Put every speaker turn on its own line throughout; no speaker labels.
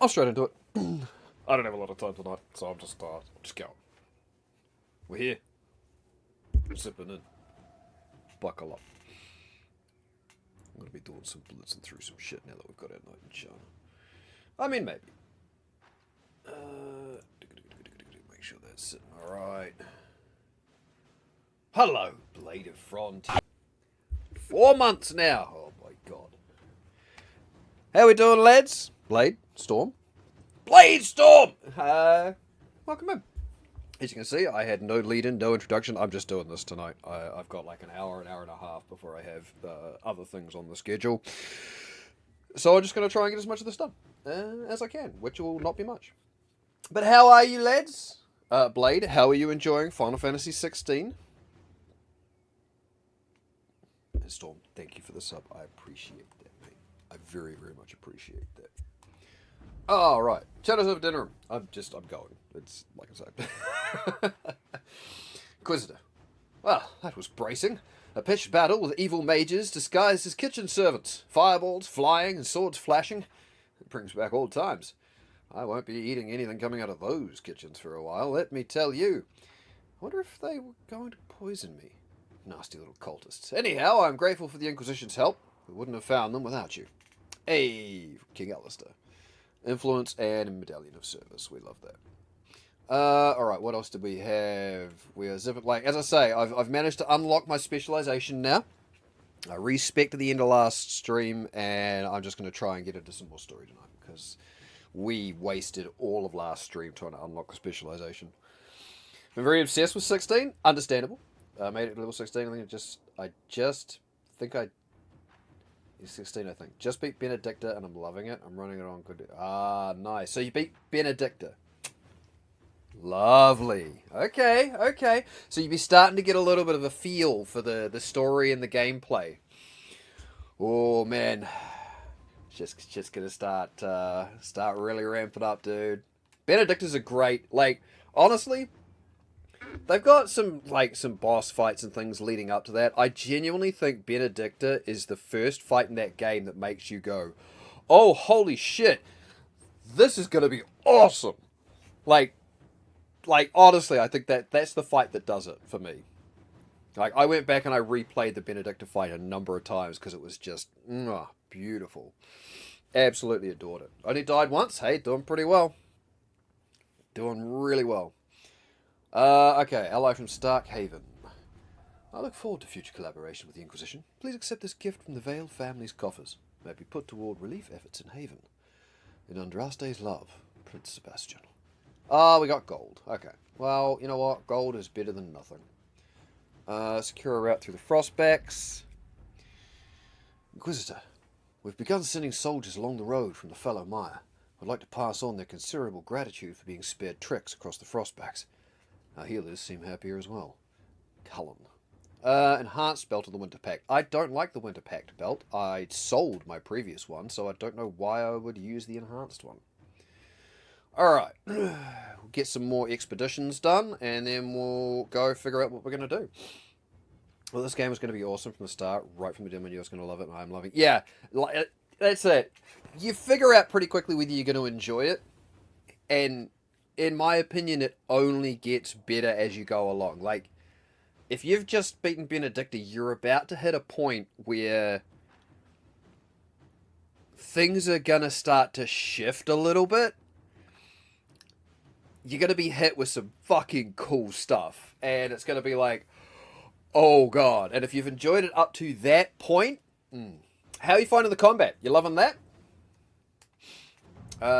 I'll straight into it. I don't have a lot of time tonight, so I'm just going. We're here. We're zipping in. Buckle up. I'm gonna be doing some blitzing through some shit now that we've got our night in China. I mean, maybe. Make sure that's sitting alright. Hello, Blade of Frontier. 4 months now. Oh my god. How we doing, lads? Blade, Storm. Blade Storm! Welcome in. As you can see, I had no lead-in, no introduction. I'm just doing this tonight. I've got like an hour and a half before I have other things on the schedule. So I'm just going to try and get as much of this done as I can, which will not be much. But how are you, lads? Blade, how are you enjoying Final Fantasy 16? Storm, thank you for the sub. I appreciate that, mate. I very, very much appreciate that. All right, Shadows of Dinner. I'm going. It's like I said. Inquisitor. Well, that was bracing. A pitched battle with evil mages disguised as kitchen servants. Fireballs flying and swords flashing. It brings back old times. I won't be eating anything coming out of those kitchens for a while, let me tell you. I wonder if they were going to poison me. Nasty little cultists. Anyhow, I'm grateful for the Inquisition's help. We wouldn't have found them without you. Hey, King Alistair. Influence and Medallion of Service. We love that. Alright, what else did we have? We are zipping. Like, as I say, I've managed to unlock my specialization now. I respected the end of last stream, and I'm just going to try and get into some more story tonight, because we wasted all of last stream trying to unlock the specialization. I'm very obsessed with 16. Understandable. Made it to level 16. I think I 16, I think. Just beat Benedicta, and I'm loving it. I'm running it on good. Ah, nice. So you beat Benedicta. Lovely. Okay. So you'd be starting to get a little bit of a feel for the story and the gameplay. Oh, man. Just gonna start really ramping up, dude. Benedicta's a great, like, honestly, they've got some boss fights and things leading up to that. I genuinely think Benedicta is the first fight in that game that makes you go, oh, holy shit, this is going to be awesome. Like, honestly, I think that's the fight that does it for me. Like, I went back and I replayed the Benedicta fight a number of times because it was just, beautiful. Absolutely adored it. Only died once. Hey, doing pretty well. Doing really well. Okay, ally from Stark Haven. I look forward to future collaboration with the Inquisition. Please accept this gift from the Vale family's coffers. It may be put toward relief efforts in Haven. In Andraste's love, Prince Sebastian. We got gold. Okay. Well, you know what? Gold is better than nothing. Secure a route through the Frostbacks. Inquisitor, we've begun sending soldiers along the road from the Fallow Mire. I'd like to pass on their considerable gratitude for being spared treks across the Frostbacks. Our healers seem happier as well. Cullen. Enhanced belt of the Winter Pact. I don't like the Winter Pact belt. I sold my previous one, so I don't know why I would use the enhanced one. Alright. We'll get some more expeditions done, and then we'll go figure out what we're going to do. Well, this game is going to be awesome from the start. Right from the demo, you're going to love it, and I'm loving it. Yeah, that's it. You figure out pretty quickly whether you're going to enjoy it, and in my opinion, it only gets better as you go along. Like, if you've just beaten Benedicta, you're about to hit a point where things are going to start to shift a little bit. You're going to be hit with some fucking cool stuff. And it's going to be like, oh god. And if you've enjoyed it up to that point, how are you finding the combat? You loving that?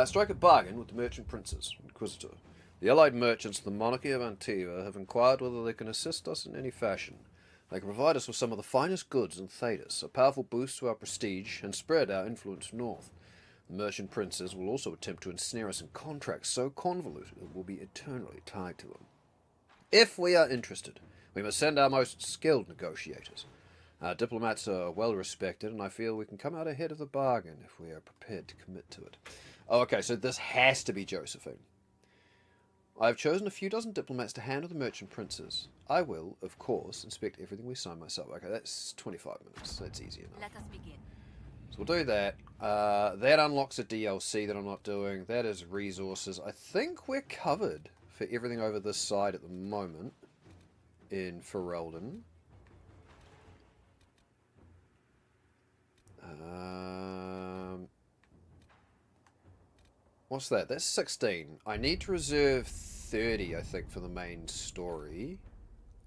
Strike a bargain with the merchant princes, Inquisitor. The allied merchants of the monarchy of Antiva have inquired whether they can assist us in any fashion. They can provide us with some of the finest goods in Thedas, a powerful boost to our prestige, and spread our influence north. The merchant princes will also attempt to ensnare us in contracts so convoluted it will be eternally tied to them. If we are interested, we must send our most skilled negotiators. Our diplomats are well respected, and I feel we can come out ahead of the bargain if we are prepared to commit to it. Oh, okay, so this has to be Josephine. I have chosen a few dozen diplomats to handle the merchant princes. I will, of course, inspect everything we sign myself. Okay, that's 25 minutes. That's easy enough.
Let us begin.
So we'll do that. That unlocks a DLC that I'm not doing. That is resources. I think we're covered for everything over this side at the moment in Ferelden. What's that? That's 16. I need to reserve 30, I think, for the main story.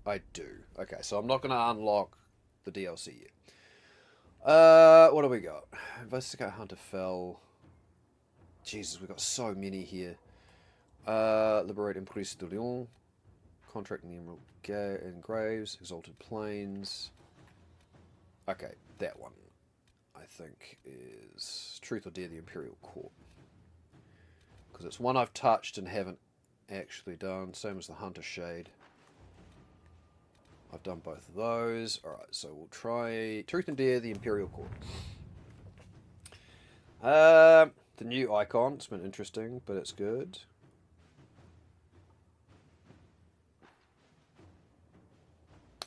I do. Okay, so I'm not going to unlock the DLC yet. What do we got? Investigate Hunter Fell. Jesus, we've got so many here. Liberate Emprise de Lyon. Contract in the Emerald Graves. Exalted Plains. Okay, that one, I think, is Truth or Dare, the Imperial Court. Because it's one I've touched and haven't actually done. Same as the Hunter Shade. I've done both of those. Alright, so we'll try Truth and Dare, the Imperial Court. The new icon, it's been interesting, but it's good.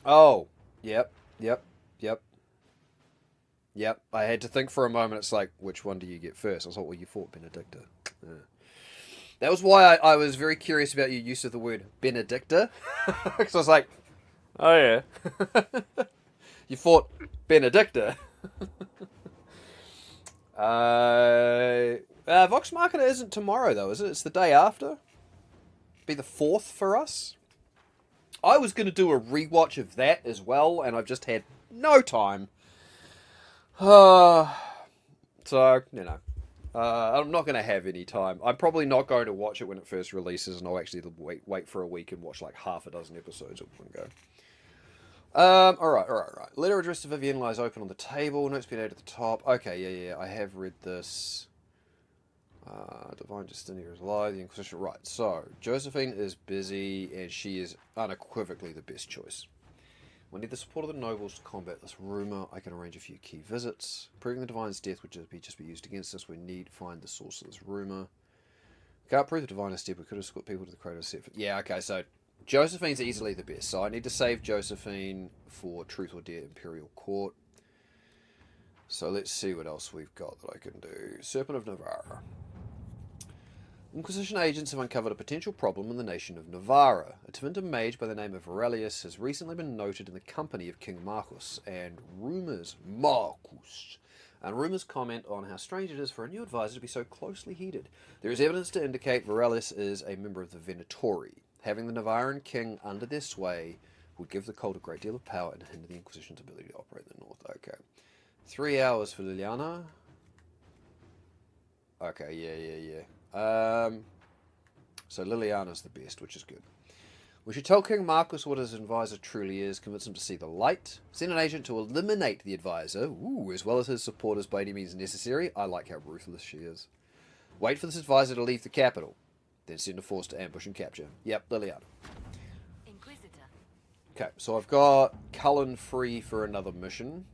Oh, yep. I had to think for a moment. It's like, which one do you get first? I was like, well, you fought Benedicta. Yeah. That was why I was very curious about your use of the word Benedicta. Because I was like, oh yeah. You fought Benedicta. Vox Machina isn't tomorrow, though, is it? It's the day after. Be the 4th for us. I was going to do a rewatch of that as well, and I've just had no time. So, you know. I'm not going to have any time. I'm probably not going to watch it when it first releases, and I'll actually wait for a week and watch like half a dozen episodes at one go. Alright. Letter addressed to Vivienne lies open on the table. Notes been added at the top. Okay, yeah. I have read this. Divine Justinia is alive. The Inquisition. Right, so Josephine is busy, and she is unequivocally the best choice. We need the support of the nobles to combat this rumour. I can arrange a few key visits. Proving the Divine's death would just be used against us. We need to find the source of this rumour. We can't prove the Divine is dead. We could have escort people to the Cradle of Set. Yeah, okay, so Josephine's easily the best. So I need to save Josephine for Truth or Dare Imperial Court. So let's see what else we've got that I can do. Serpent of Navarra. Inquisition agents have uncovered a potential problem in the nation of Navarra. A Tevinter mage by the name of Aurelius has recently been noted in the company of King Marcus, and rumours comment on how strange it is for a new advisor to be so closely heeded. There is evidence to indicate Aurelius is a member of the Venatori. Having the Navarran king under their sway would give the cult a great deal of power and hinder the Inquisition's ability to operate in the north. Okay. 3 hours for Liliana. Okay, yeah. So Liliana's the best, which is good. We should tell King Marcus what his advisor truly is, convince him to see the light, send an agent to eliminate the advisor, as well as his supporters by any means necessary. I like how ruthless she is. Wait for this advisor to leave the capital, then send a force to ambush and capture. Yep, Liliana. Inquisitor. Okay, so I've got Cullen free for another mission.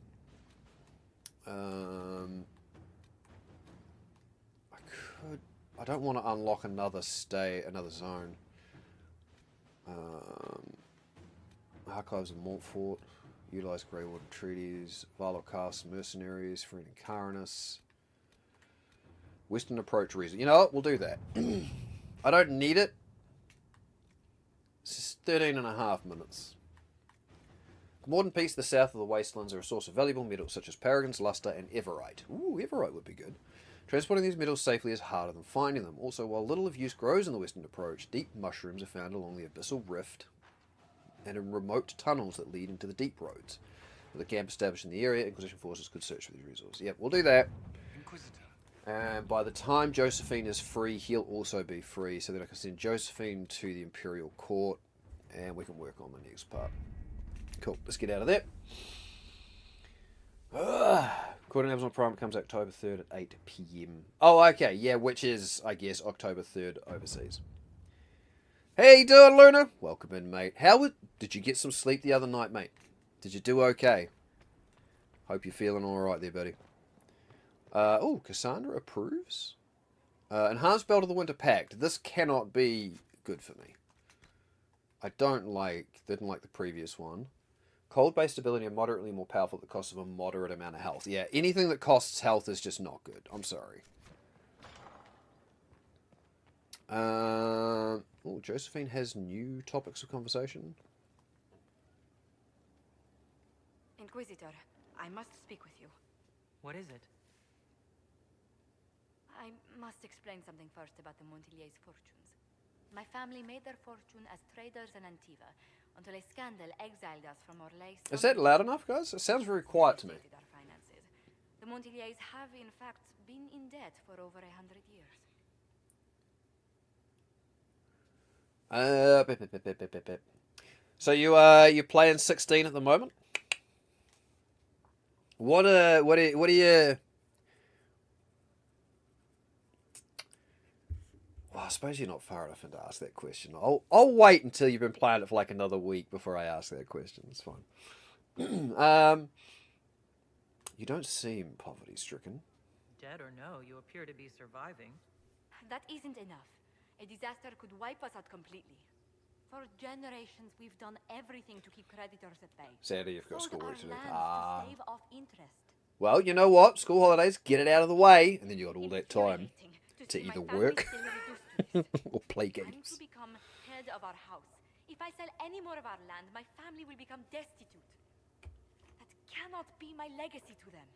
I don't want to unlock another zone. Archives of Montfort, utilize Greywater Treaties, Valo Castle Mercenaries, Friend and Carinus, Western Approach Reason. You know what? We'll do that. I don't need it. This is 13.5 minutes. Morden Peace, the south of the wastelands, are a source of valuable metals such as paragons, luster, and everite. Everite would be good. Transporting these metals safely is harder than finding them. Also, while little of use grows in the Western Approach, deep mushrooms are found along the Abyssal Rift and in remote tunnels that lead into the deep roads. With a camp established in the area, Inquisition forces could search for these resources. Yep, we'll do that. Inquisitor. And by the time Josephine is free, he'll also be free, so that I can send Josephine to the Imperial Court, and we can work on the next part. Cool, let's get out of there. Court on Amazon Prime comes October 3rd at 8 PM. Oh, okay, yeah, which is, I guess, October 3rd overseas. Hey, you doing, Luna? Welcome in, mate. Did you get some sleep the other night, mate? Did you do okay? Hope you're feeling alright there, buddy. Cassandra approves. Enhanced Belt of the Winter Pact. This cannot be good for me. I didn't like the previous one. Cold-based ability are moderately more powerful at the cost of a moderate amount of health. Yeah, anything that costs health is just not good. I'm sorry. Oh, Josephine has new topics of conversation.
Inquisitor, I must speak with you.
What is it?
I must explain something first about the Montiliers' fortunes. My family made their fortune as traders in Antiva, until a scandal exiled us from Orlais.
Is that loud enough, guys? It sounds very quiet to me.
Our finances. The Montiliers have, in fact, been in debt for over 100 years.
So you're playing 16 at the moment? What are you? Well, I suppose you're not far enough in to ask that question. I'll wait until you've been playing it for like another week before I ask that question. It's fine. You don't seem poverty-stricken.
Dead or no, you appear to be surviving.
That isn't enough. A disaster could wipe us out completely. For generations, we've done everything to keep creditors at bay.
Sadly, you've got
Sold
schoolwork
our
to do.
lands to save off interest.
Well, you know what? School holidays, get it out of the way, and then you got all that time to either work or play games.
I'm to become head of our house. If I sell any more of our land, my family will become destitute. That cannot be my legacy to them.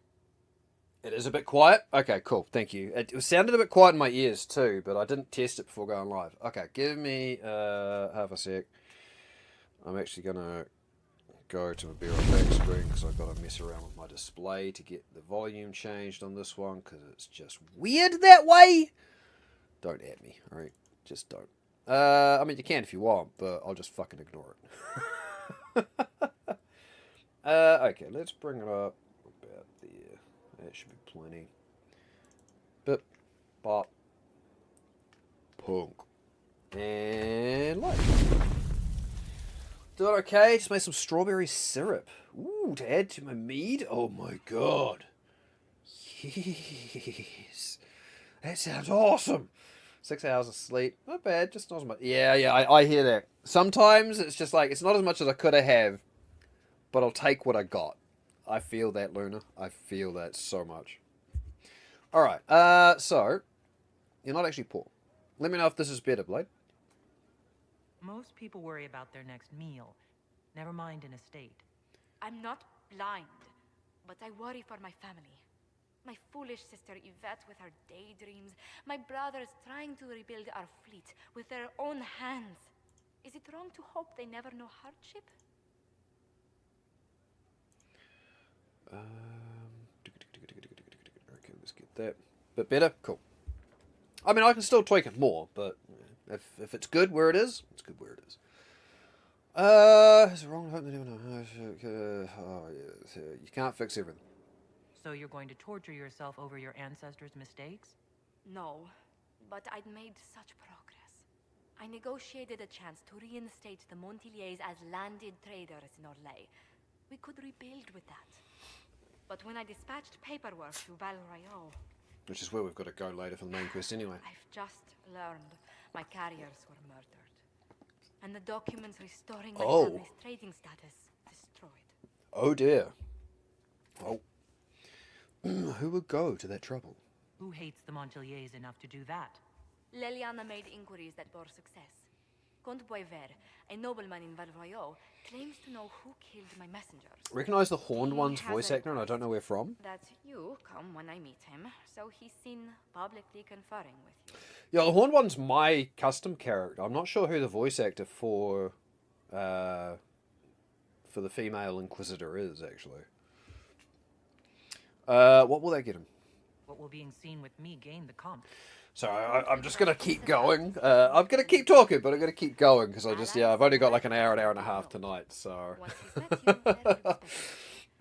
It is a bit quiet? Okay, cool. Thank you. It sounded a bit quiet in my ears too, but I didn't test it before going live. Okay, give me half a sec. I'm actually going to go to a beer on back screen because I've got to mess around with my display to get the volume changed on this one because it's just weird that way. Don't at me, alright? Just don't. I mean, you can if you want, but I'll just fucking ignore it. Okay, let's bring it up about there. That should be plenty. Bip, bop, punk, and light. Doing okay. Just made some strawberry syrup. Ooh, to add to my mead. Oh my god. Yes. That sounds awesome. 6 hours of sleep. Not bad. Just not as much. Yeah, I hear that. Sometimes it's just like, it's not as much as I could have, but I'll take what I got. I feel that, Luna. I feel that so much. Alright, so, you're not actually poor. Let me know if this is better, Blade.
Most people worry about their next meal. Never mind an estate.
I'm not blind, but I worry for my family. My foolish sister Yvette with her daydreams. My brothers trying to rebuild our fleet with their own hands. Is it wrong to hope they never know hardship?
Okay, let's get that. Bit better? Cool. I mean, I can still tweak it more, but if it's good where it is, it's good where it is. Is it wrong to hope that anyone... Oh, yeah, you can't fix everything.
So you're going to torture yourself over your ancestors' mistakes?
No, but I'd made such progress. I negotiated a chance to reinstate the Montiliers as landed traders in Orlais. We could rebuild with that. But when I dispatched paperwork to Val Royaux...
Which is where we've got to go later for the main quest anyway.
I've just learned my carriers were murdered. And the documents restoring my family's trading status destroyed.
Oh dear. Oh. Who would go to that trouble?
Who hates the Montiliers enough to do that?
Leliana made inquiries that bore success. Comte Boisvert, a nobleman in Val Royaux, claims to know who killed my messengers.
Recognize the Horned One's voice actor, and I don't know where from.
That you come when I meet him, so he's seen publicly conferring with you.
Yeah, the Horned One's my custom character. I'm not sure who the voice actor for the female Inquisitor is, actually. What will that get him?
What will being seen with me gain the comp?
So I'm just going to keep going. I'm going to keep talking, but I'm going to keep going because I've only got like an hour and a half tonight, so.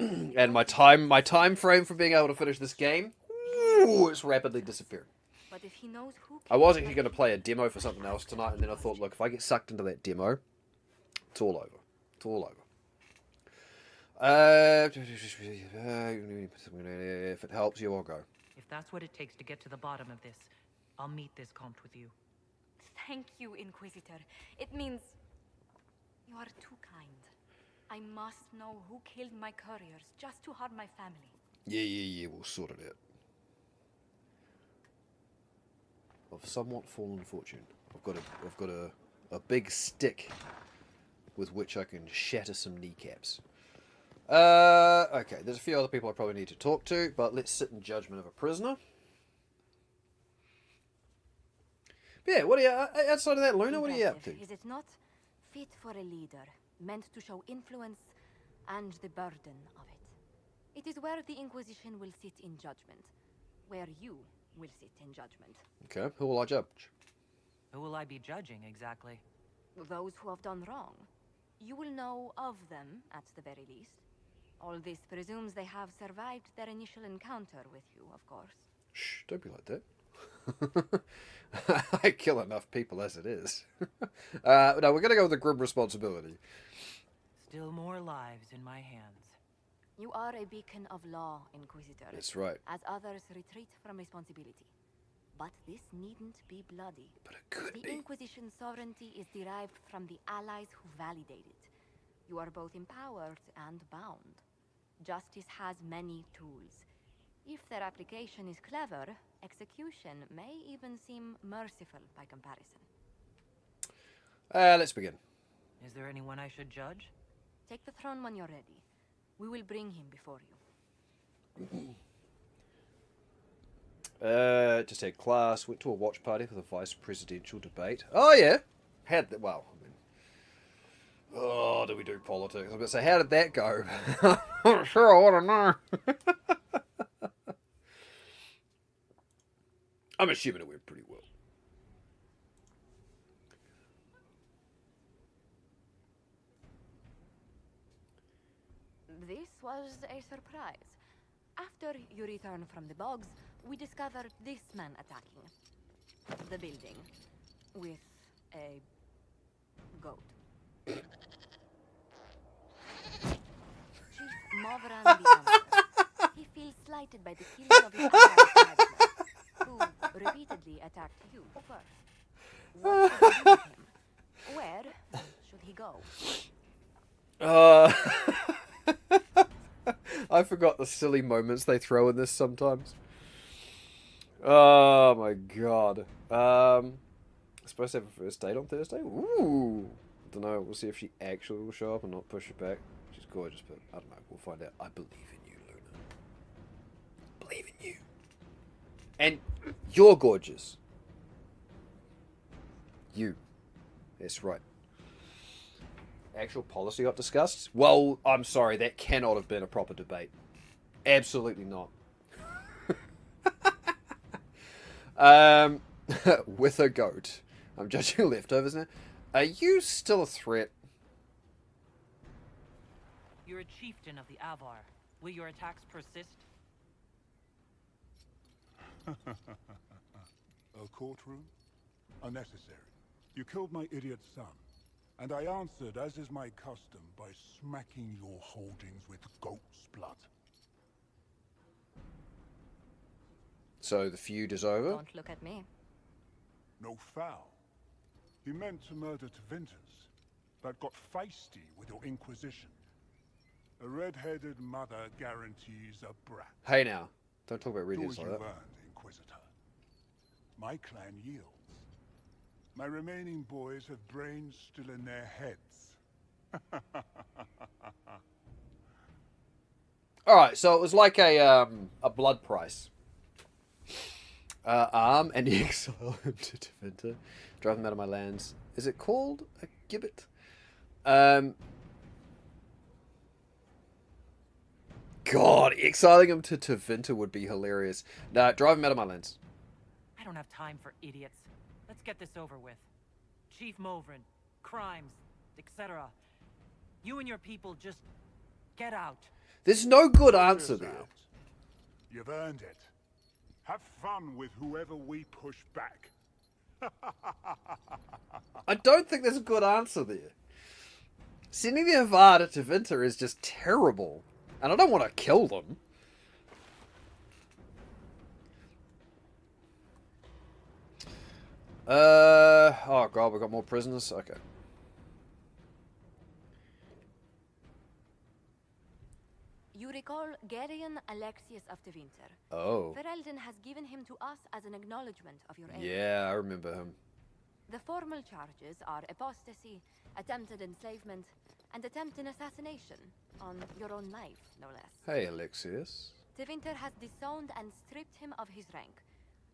And my time frame for being able to finish this game, it's rapidly disappearing.
But if he knows who
I was actually going to play a demo for something else tonight, and then I thought, look, if I get sucked into that demo, it's all over. It's all over. If it helps you, I'll go.
If that's what it takes to get to the bottom of this, I'll meet this compt with you.
Thank you, Inquisitor. It means you are too kind. I must know who killed my couriers just to harm my family.
Yeah, we'll sort it out. Of somewhat fallen fortune. I've got a big stick with which I can shatter some kneecaps. Okay, there's a few other people I probably need to talk to, but let's sit in judgment of a prisoner. But yeah, what are you, outside of that, Luna, what are you up to?
Impressive, is it not? Fit for a leader, meant to show influence and the burden of it. It is where the Inquisition will sit in judgment. Where you will sit in judgment.
Okay, who will I judge?
Who will I be judging, exactly?
Those who have done wrong. You will know of them, at the very least. All this presumes they have survived their initial encounter with you, of course.
Shh, don't be like that. I kill enough people as it is. No, we're going to go with the grim responsibility.
Still more lives in my hands.
You are a beacon of law, Inquisitor.
That's right.
As others retreat from responsibility. But this needn't be bloody.
But it could
The
be.
Inquisition's sovereignty is derived from the allies who validate it. You are both empowered and bound. Justice has many tools. If their application is clever, execution may even seem merciful by comparison.
Let's begin.
Is there anyone I should judge?
Take the throne when you're ready. We will bring him before you.
Just had class, went to a watch party for the vice presidential debate. Oh yeah, had that. Well, I mean, oh, do we do politics? I was about to say, how did that go? I'm not sure. I want to know. I'm assuming it went pretty well.
This was a surprise. After you return from the bogs, we discovered this man attacking the building with a goat. Chief Movran the Emperor. He feels slighted by the killing of his ally tribesmen, who repeatedly attacked you first. What should we do with him? Where should he go?
I forgot the silly moments they throw in this sometimes. Oh my god. Supposed to have a first date on Thursday? Ooh. I don't know. We'll see if she actually will show up and not push it back. She's gorgeous, but I don't know. We'll find out. I believe in you, Luna. Believe in you. And you're gorgeous. You. That's right. Actual policy got discussed? Well, I'm sorry, that cannot have been a proper debate. Absolutely not. With a goat. I'm judging leftovers now. Are you still a threat?
You're a chieftain of the Avar. Will your attacks persist?
A courtroom? Unnecessary. You killed my idiot son. And I answered, as is my custom, by smacking your holdings with goat's blood.
So the feud is over?
Don't look at me.
No foul. He meant to murder Tevinters, but got feisty with your Inquisition. A red-headed mother guarantees a brat.
Hey now, don't talk about
Do
radios
as
like
you
that.
earned, Inquisitor. My clan yields. My remaining boys have brains still in their heads.
Alright, so it was like a blood price. Arm and you exile him to Tevinter. Drive him out of my lands. Is it called a gibbet? God, exiling him to Tevinter would be hilarious. No, drive him out of my lands.
I don't have time for idiots. Let's get this over with. Chief Movran, crimes, etc. You and your people just get out.
There's no good answer
Orders
there.
out. You've earned it. Have fun with whoever we push back.
I don't think there's a good answer there. Sending the Avar to Tevinter is just terrible. And I don't want to kill them. Oh god, we got more prisoners? Okay.
You recall Gerion Alexius of the Winter.
Oh.
Ferelden has given him to us as an acknowledgement of your aid.
Yeah, I remember him.
The formal charges are apostasy, attempted enslavement, and attempted assassination on your own life, no less.
Hey, Alexius.
De Winter has disowned and stripped him of his rank.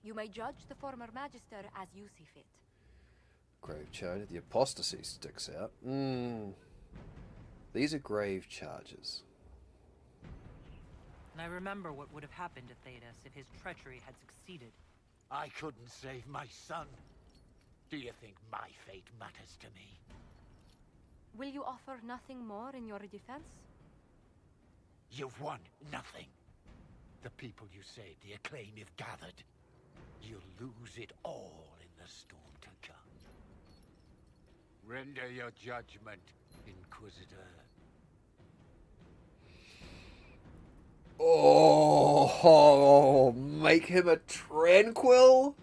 You may judge the former magister as you see fit.
Grave charge. The apostasy sticks out. These are grave charges.
And I remember what would have happened to Thedas if his treachery had succeeded.
I couldn't save my son. Do you think my fate matters to me?
Will you offer nothing more in your defense?
You've won nothing. The people you saved, the acclaim you've gathered. You'll lose it all in the storm to come. Render your judgment, Inquisitor.
Oh, make him a tranquil?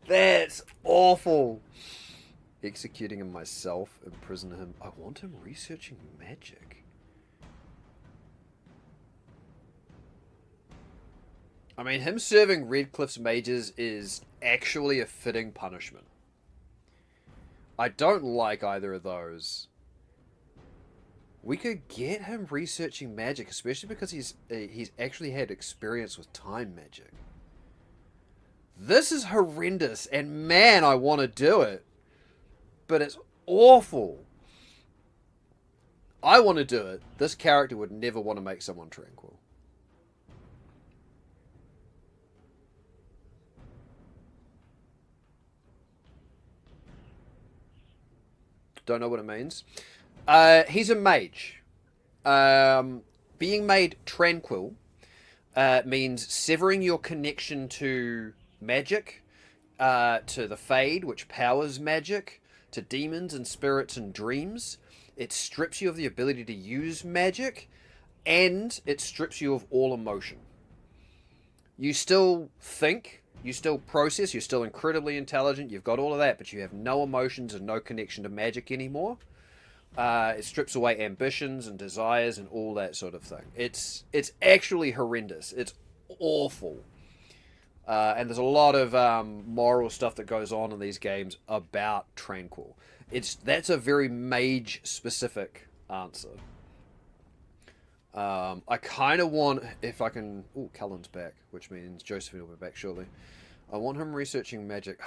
That's awful. Executing him myself, imprison him. I want him researching magic. I mean, him serving Redcliffe's mages is actually a fitting punishment. I don't like either of those. We could get him researching magic, especially because he's actually had experience with time magic. This is horrendous, and man, I want to do it. But it's awful. I want to do it. This character would never want to make someone tranquil. Don't know what it means. He's a mage. Being made tranquil means severing your connection to magic, to the Fade, which powers magic, to demons and spirits and dreams. It strips you of the ability to use magic, and it strips you of all emotion. You still think, you still process, you're still incredibly intelligent, you've got all of that, but you have no emotions and no connection to magic anymore. It strips away ambitions and desires and all that sort of thing. It's actually horrendous. It's awful. And there's a lot of moral stuff that goes on in these games about tranquil. That's a very mage-specific answer. I kind of want, if I can... Oh, Cullen's back, which means Josephine will be back shortly. I want him researching magic.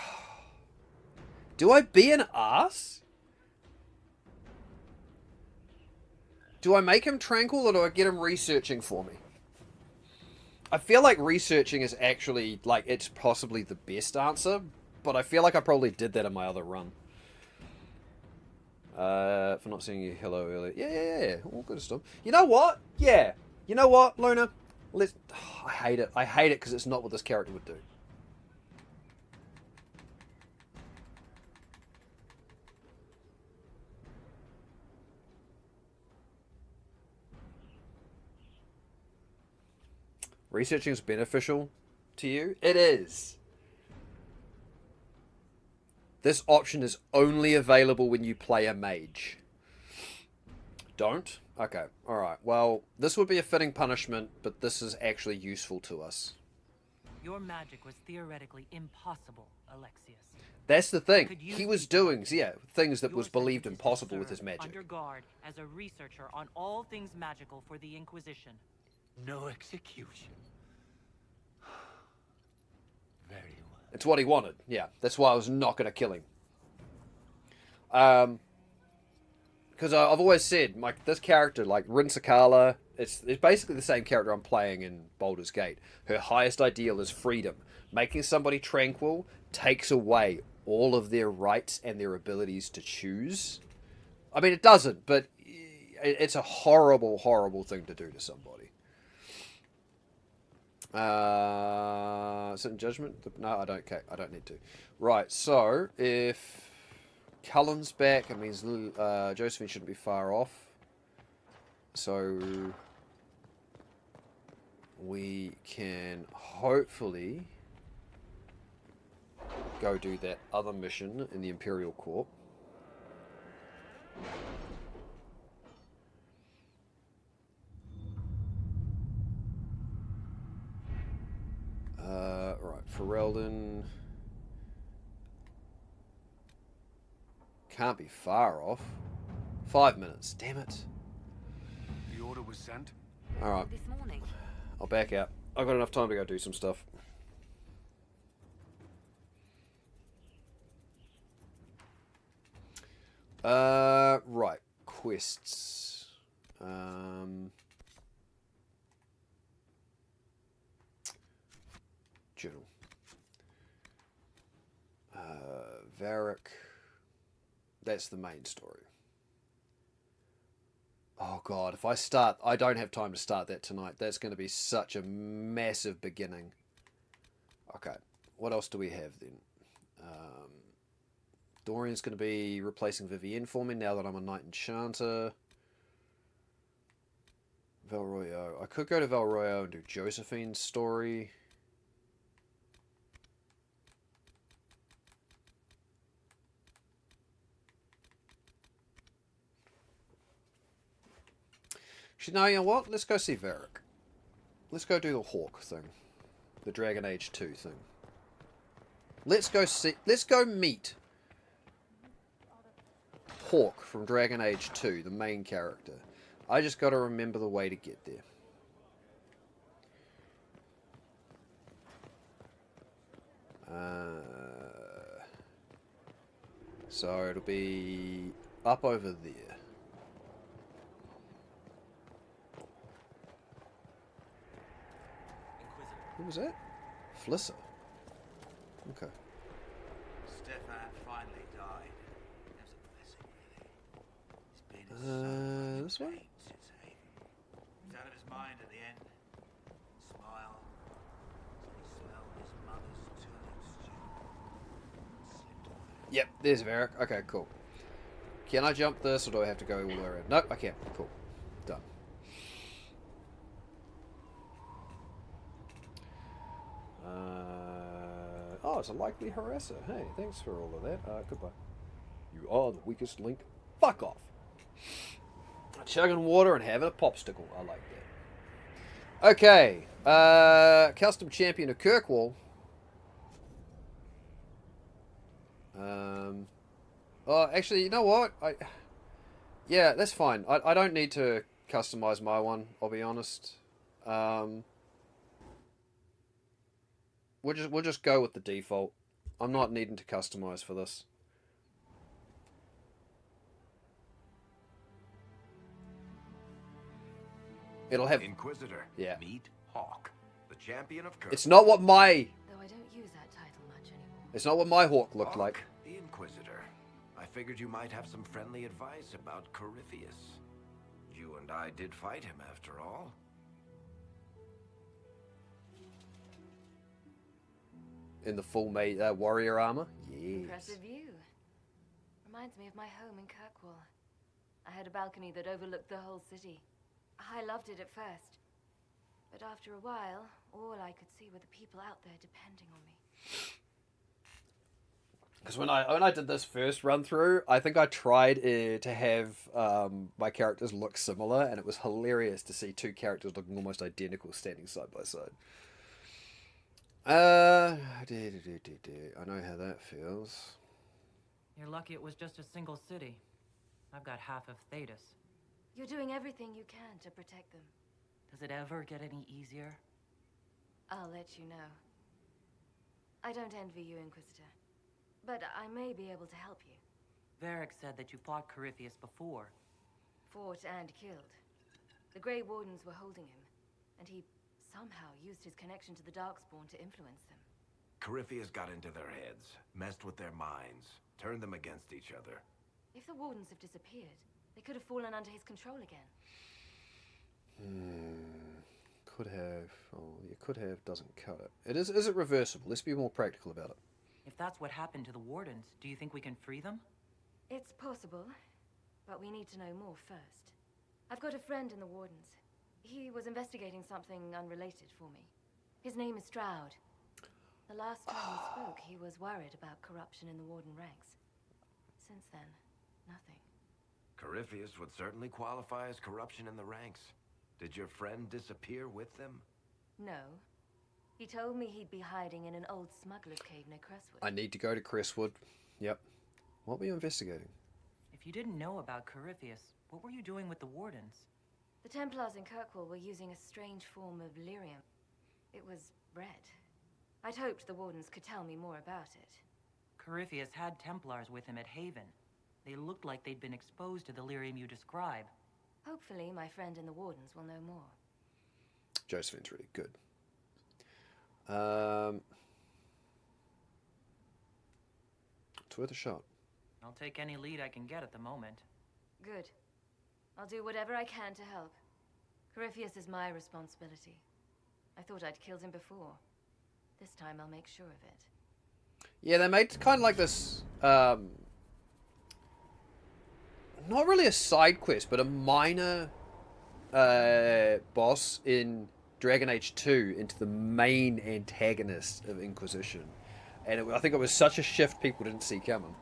Do I be an ass? Do I make him tranquil, or do I get him researching for me? I feel like researching is actually, like, it's possibly the best answer, but I feel like I probably did that in my other run. For not seeing you hello earlier. Yeah. All good stuff. You know what? Yeah. You know what, Luna? Let's... Oh, I hate it. I hate it because it's not what this character would do. Researching is beneficial to you? It is. This option is only available when you play a mage. Don't? Okay, alright. Well, this would be a fitting punishment, but this is actually useful to us.
Your magic was theoretically impossible, Alexius.
That's the thing. He was doing, things that was believed impossible with his magic.
Under guard as a researcher on all things magical for the Inquisition.
No execution. Very well.
It's what he wanted. Yeah, that's why I was not going to kill him. Because I've always said, like, this character, like Rin Sakala, it's basically the same character I'm playing in Baldur's Gate. Her highest ideal is freedom. Making somebody tranquil takes away all of their rights and their abilities to choose. I mean, it doesn't, but it's a horrible, horrible thing to do to somebody. Sit in judgment? No, I don't. Okay, I don't need to. Right. So if Cullen's back, it means Josephine shouldn't be far off. So we can hopefully go do that other mission in the Imperial Court. Sheldon. Can't be far off. 5 minutes. Damn it.
The order was sent?
Alright.
This morning.
I'll back out. I've got enough time to go do some stuff. Right. Quests. Journal. Varric. That's the main story. Oh god, if I start... I don't have time to start that tonight. That's going to be such a massive beginning. Okay, what else do we have then? Dorian's going to be replacing Vivienne for me now that I'm a Knight Enchanter. Valroyo. I could go to Valroyo and do Josephine's story. No, you know what? Let's go see Varric. Let's go do the Hawk thing. The Dragon Age 2 thing. Let's go meet Hawk from Dragon Age 2, the main character. I just gotta remember the way to get there. So it'll be up over there. Who was that? Flisser. Okay.
Stefan finally died. That was a blessing, really. He's been in so
This way?
much pain since Haven. He was out of his mind at the end. Smile. He smelled his mother's turnip stew. Slipped away.
Yep, there's Varric. Okay, cool. Can I jump this, or do I have to go all the way around? Nope, I can. Cool. Done. Oh, it's a likely harasser. Hey, thanks for all of that. Goodbye. You are the weakest link. Fuck off. Chugging water and having a popsicle. I like that. Okay. Custom champion of Kirkwall. Oh, actually, you know what? Yeah, that's fine. I don't need to customize my one, I'll be honest. We'll just go with the default. I'm not needing to customize for this. It'll have...
Inquisitor.
Yeah.
Meet Hawk, the champion of Kirk.
It's not what my...
Though I don't use that title much anymore.
It's not what my Hawk looked
Hawk,
like.
the Inquisitor. I figured you might have some friendly advice about Corypheus. You and I did fight him after all.
In the full warrior armor? Yes.
Impressive view. Reminds me of my home in Kirkwall. I had a balcony that overlooked the whole city. I loved it at first. But after a while, all I could see were the people out there depending on me.
Because when I did this first run through, I think I tried to have my characters look similar, and it was hilarious to see two characters looking almost identical standing side by side. I know how that feels.
You're lucky it was just a single city. I've got half of Thetis.
You're doing everything you can to protect them.
Does it ever get any easier?
I'll let you know. I don't envy you, Inquisitor. But I may be able to help you.
Varric said that you fought Corypheus before.
Fought and killed. The Grey Wardens were holding him, and he somehow used his connection to the Darkspawn to influence them.
Corypheus got into their heads, messed with their minds, turned them against each other.
If the Wardens have disappeared, they could have fallen under his control again.
Could have. Oh, you could have doesn't cut it. Is it reversible? Let's be more practical about it.
If that's what happened to the Wardens, do you think we can free them?
It's possible, but we need to know more first. I've got a friend in the Wardens. He was investigating something unrelated for me. His name is Stroud. The last time we spoke, he was worried about corruption in the Warden ranks. Since then, nothing.
Corypheus would certainly qualify as corruption in the ranks. Did your friend disappear with them?
No. He told me he'd be hiding in an old smuggler's cave near Crestwood.
I need to go to Crestwood. Yep. What were you investigating?
If you didn't know about Corypheus, what were you doing with the Wardens?
The Templars in Kirkwall were using a strange form of lyrium. It was red. I'd hoped the Wardens could tell me more about it.
Corypheus had Templars with him at Haven. They looked like they'd been exposed to the lyrium you describe.
Hopefully, my friend and the Wardens will know more.
Josephine's really good. It's worth a shot.
I'll take any lead I can get at the moment.
Good. I'll do whatever I can to help. Corypheus is my responsibility. I thought I'd killed him before. This time I'll make sure of it.
Yeah, they made kind of like this, not really a side quest, but a minor boss in Dragon Age 2 into the main antagonist of Inquisition. And I think it was such a shift people didn't see coming.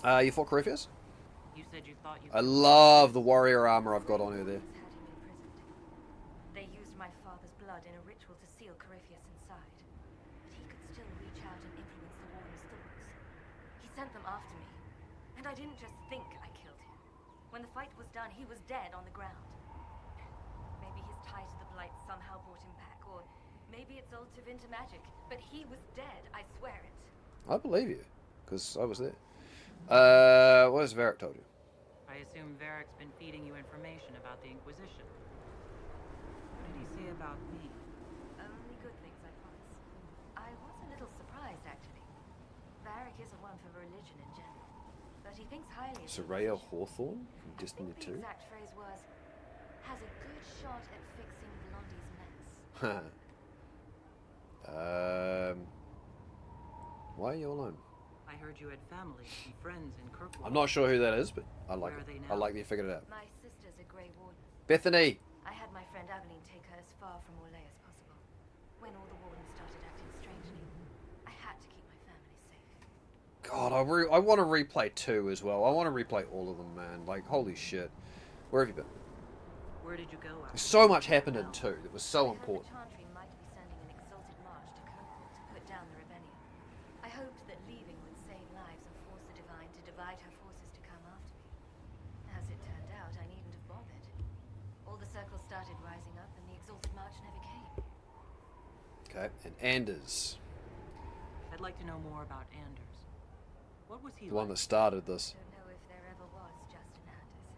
You fought Corypheus?
You said you thought you
I love the warrior armor I've got on her there.
Had him imprisoned. They used my father's blood in a ritual to seal Corypheus inside. But he could still reach out and influence the Warden's thoughts. He sent them after me. And I didn't just think I killed him. When the fight was done, he was dead on the ground. Maybe his tie to the Blight somehow brought him back, or maybe it's old Tevinter magic. But he was dead, I swear it.
I believe you, because I was there. What has Varric told you?
I assume Varric's been feeding you information about the Inquisition. What did he say about me?
Only good things, I promise. I was a little surprised, actually. Varric isn't one for religion in general, but he thinks highly of
Soraya
Inquisition.
Hawthorne from
I
Destiny
think
2?
the exact phrase was, has a good shot at fixing Blondie's mess.
Why are you alone?
I heard you had family and friends in Kirkwall.
I'm not sure who that is, but I like
Where are
it.
they
I
now?
like that you figured it out.
My sister's a Grey Warden.
Bethany!
I had my friend Aveline take her as far from Orlais as possible. When all the Wardens started acting strangely, I had to keep my family safe.
God, I want to replay 2 as well. I want to replay all of them, man. Like, holy shit. Where have you been?
Where did you go after?
So much happened in 2 that was so
I heard
important.
the Chantry might be sending an exalted march to Kirkwall to put down the rebellion. I hoped that leaving would save lives and force the Divine to divide her forces to come after me. As it turned out, I needn't have bothered. All the circles started rising up and the exalted march never came.
Okay, and Anders.
I'd like to know more about Anders. What was he
The one
like?
that started this.
Don't know if there ever was Justin Anders.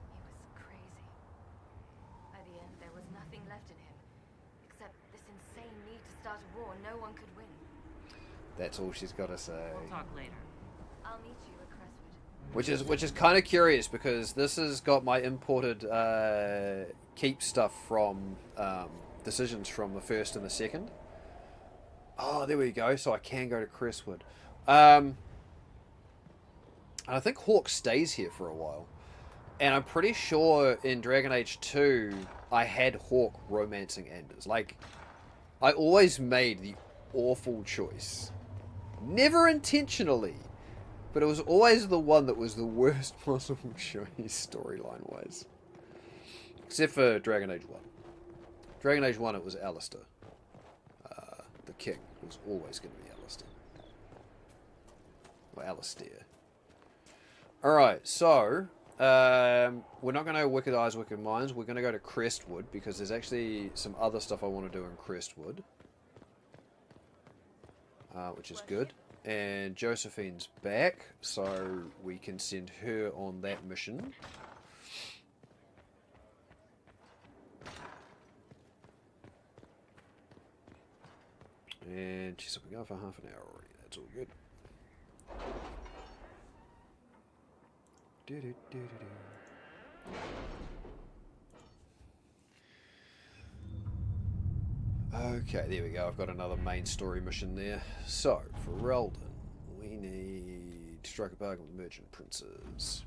He was crazy. By the end, there was nothing left in him. Except this insane need to start a war no one could win.
That's all she's got to say.
We'll talk later.
I'll meet you at Crestwood.
Which is kind of curious because this has got my imported keep stuff from decisions from the first and the second. Oh, there we go. So I can go to Crestwood. And I think Hawk stays here for a while. And I'm pretty sure in Dragon Age 2, I had Hawk romancing Anders. Like, I always made the awful choice. Never intentionally. But it was always the one that was the worst possible choice storyline-wise. Except for Dragon Age 1. Dragon Age 1, it was Alistair. The king. It was always going to be Alistair. Or Alistair. Alright, so... we're not going to Wicked Eyes, Wicked Minds. We're going to go to Crestwood, because there's actually some other stuff I want to do in Crestwood. Which is good. And Josephine's back, so we can send her on that mission. And she's been going for half an hour already. That's all good. Okay, there we go. I've got another main story mission there. So, for Relden, we need to strike a bargain with the merchant princes.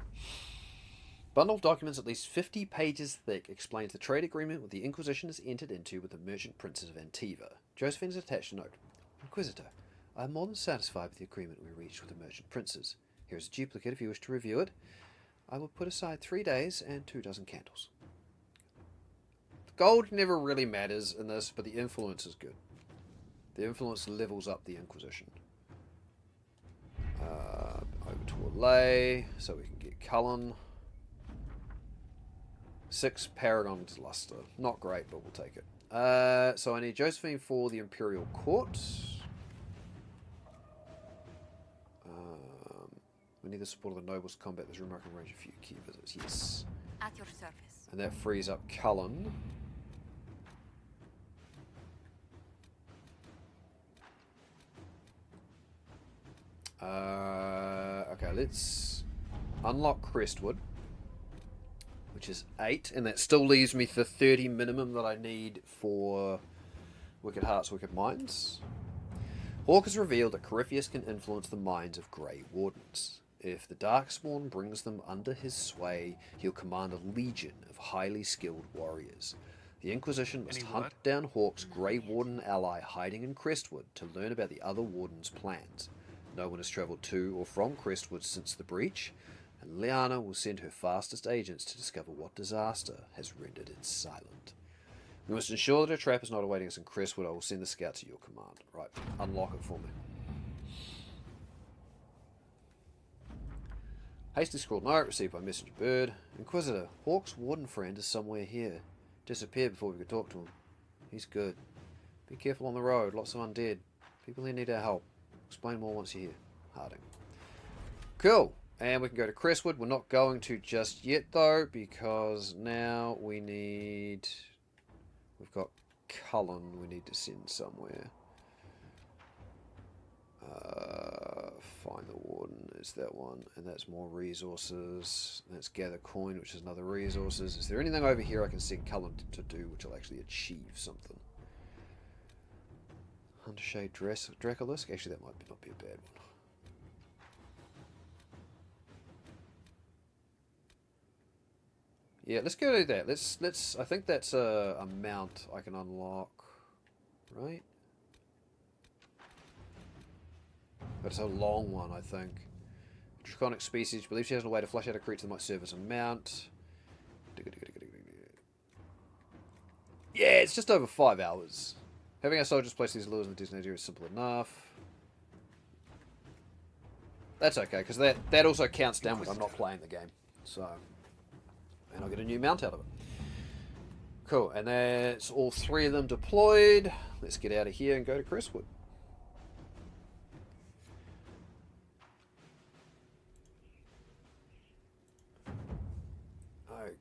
Bundle of documents at least 50 pages thick explains the trade agreement with the Inquisition has entered into with the merchant princes of Antiva. Josephine has attached a note. Inquisitor, I am more than satisfied with the agreement we reached with the merchant princes. Here is a duplicate if you wish to review it. I will put aside 3 days and 24 candles. Gold never really matters in this, but the influence is good. The influence levels up the Inquisition. Over to Orlais, so we can get Cullen. 6 Paragon's Luster. Not great, but we'll take it. So I need Josephine for the Imperial Court. We need the support of the nobles to combat this room. I can arrange a few key visits. Yes.
At your service.
And that frees up Cullen. Okay, let's unlock Crestwood, which is 8, and that still leaves me the 30 minimum that I need for Wicked Hearts, Wicked Minds. Hawke has revealed that Corypheus can influence the minds of Grey Wardens. If the Darkspawn brings them under his sway, he'll command a legion of highly skilled warriors. The Inquisition must hunt down Hawke's Grey Warden ally hiding in Crestwood to learn about the other Wardens' plans. No one has travelled to or from Crestwood since the breach, and Lyanna will send her fastest agents to discover what disaster has rendered it silent. We must ensure that a trap is not awaiting us in Crestwood. I will send the scout to your command. Right, unlock it for me. Hastily scrawled note received by messenger bird. Inquisitor, Hawke's warden friend is somewhere here. Disappeared before we could talk to him. He's good. Be careful on the road. Lots of undead. People here need our help. Explain more once you're here. Harding. Cool. And we can go to Crestwood. We're not going to just yet, though, because now we need... We've got Cullen we need to send somewhere. Find the Warden is that one, and that's more resources. That's Gather Coin, which is another resources. Is there anything over here I can send Cullen to do which will actually achieve something? Undershade Dracolisk? Actually, that might not be a bad one. Yeah, let's go do that. Let's. I think that's a mount I can unlock, right? But it's a long one, I think. Draconic species believes she has a way to flush out a creature that might serve as a mount. Yeah, it's just over 5 hours. Having our soldiers place these lures in the designated area is simple enough. That's okay, because that also counts down when I'm not playing the game. So, and I'll get a new mount out of it. Cool, and that's all 3 of them deployed. Let's get out of here and go to Crestwood.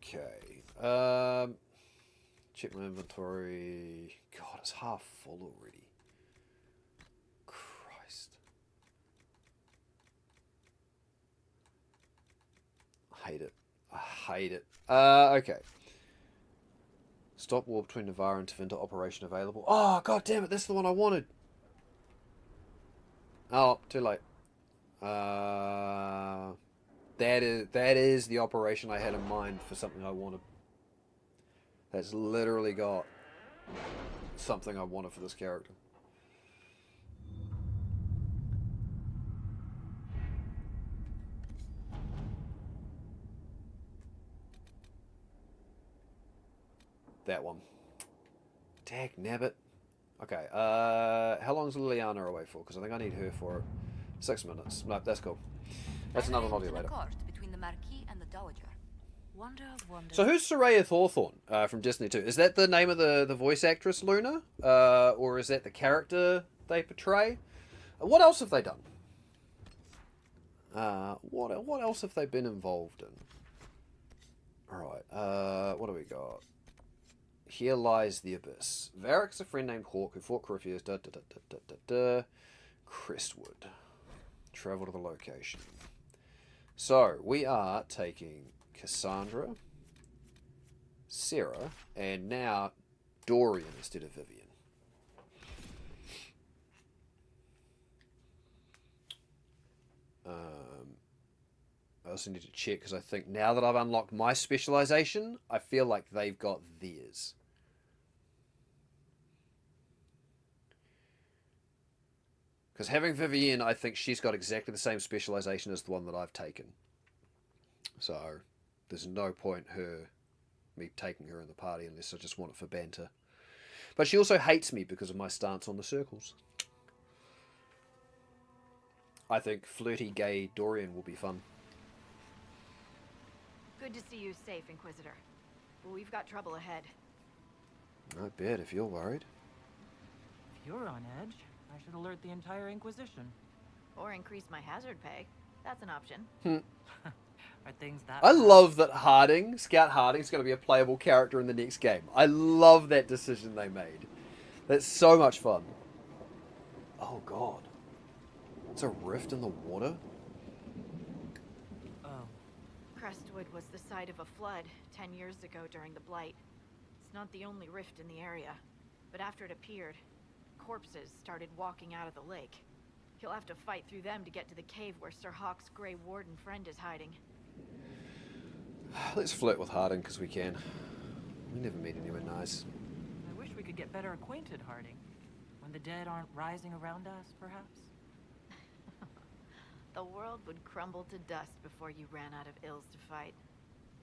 Okay. Check my inventory. God, it's half full already. Christ. I hate it. I hate it. Okay. Stop war between Navarre and Tevinter operation available. Oh, god damn it, that's the one I wanted. Oh, too late. That is the operation I had in mind for something I wanted. That's literally got something I wanted for this character. That one. Dag nabbit. Okay, how long is Lyanna away for? Because I think I need her for 6 minutes. No, that's cool. That's another Noddy later.
Between the Marquis and the Dowager. Wonder of wonders.
So who's Soraya Thorthorn from Destiny 2? Is that the name of the voice actress, Luna? Or is that the character they portray? What else have they done? What else have they been involved in? Alright, what do we got? Here lies the abyss. Varric's a friend named Hawke who fought Corypheus. Crestwood. Travel to the location. So, we are taking Cassandra, Sarah, and now Dorian instead of Vivian. I also need to check because I think now that I've unlocked my specialization, I feel like they've got theirs. Because having Vivienne, I think she's got exactly the same specialization as the one that I've taken. So, there's no point her me taking her in the party unless I just want it for banter. But she also hates me because of my stance on the circles. I think flirty gay Dorian will be fun.
Good to see you safe, Inquisitor. But we've got trouble ahead.
I bet if you're worried.
If you're on edge, I should alert the entire Inquisition.
Or increase my hazard pay. That's an option.
Are things that
I
bad?
love that Scout Harding's going to be a playable character in the next game. I love that decision they made. That's so much fun. Oh god. It's a rift in the water?
Oh.
Crestwood was the site of a flood 10 years ago during the Blight. It's not the only rift in the area. But after it appeared, corpses started walking out of the lake. You'll have to fight through them to get to the cave where Sir Hawk's Grey Warden friend is hiding.
Let's flirt with Harding because we can. We never meet anyone nice.
I wish we could get better acquainted, Harding. When the dead aren't rising around us, perhaps?
The world would crumble to dust before you ran out of ills to fight.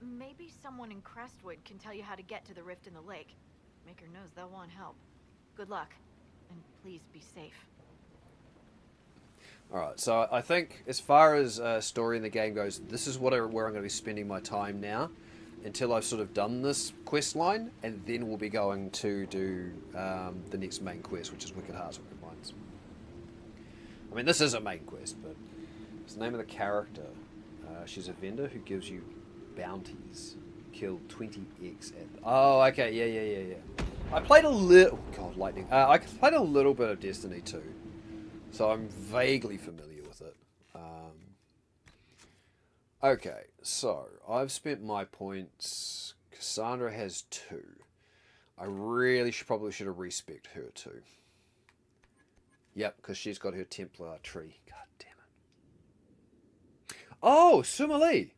Maybe someone in Crestwood can tell you how to get to the rift in the lake. Maker knows they'll want help. Good luck, and please be safe.
Alright, so I think as far as story in the game goes, this is where I'm going to be spending my time now until I've sort of done this quest line, and then we'll be going to do the next main quest, which is Wicked Hearts, Wicked Minds. I mean, this is a main quest, but it's the name of the character. She's a vendor who gives you bounties. Kill 20x at... Oh, okay, yeah. I played a little... God, lightning. I played a little bit of Destiny 2. So I'm vaguely familiar with it. Okay, so I've spent my points. Cassandra has 2. I really probably should have respect her too. Yep, because she's got her Templar tree. God damn it. Oh, Sumali!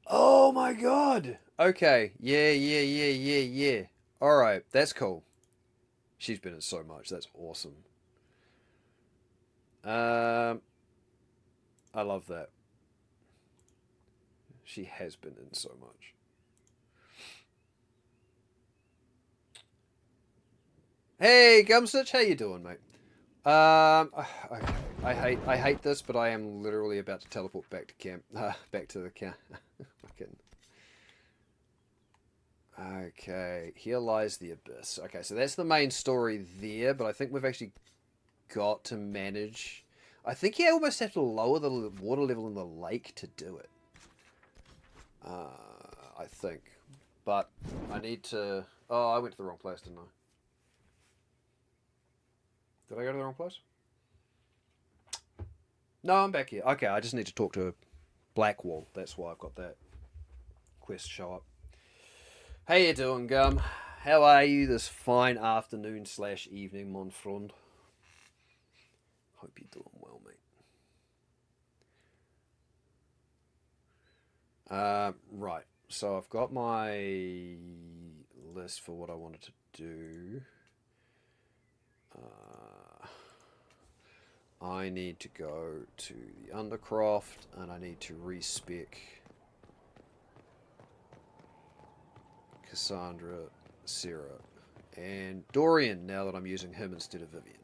Oh my god! Okay, yeah. Alright, that's cool. She's been in so much, that's awesome. I love that. She has been in so much. Hey, Gumstitch, how you doing, mate? Okay. I hate this, but I am literally about to teleport back to camp. Back to the camp. Fucking. Okay, here lies the abyss. Okay, so that's the main story there, but I think we've actually got to manage. I think you almost have to lower the water level in the lake to do it. I think. But I need to... Oh, I went to the wrong place, didn't I? Did I go to the wrong place? No, I'm back here. Okay, I just need to talk to Blackwall. That's why I've got that quest show up. How you doing, Gum? How are you this fine afternoon / evening, mon friend? Hope you're doing well, mate. Right. So I've got my list for what I wanted to do. I need to go to the Undercroft, and I need to respec Cassandra, Sarah, and Dorian now that I'm using him instead of Vivian.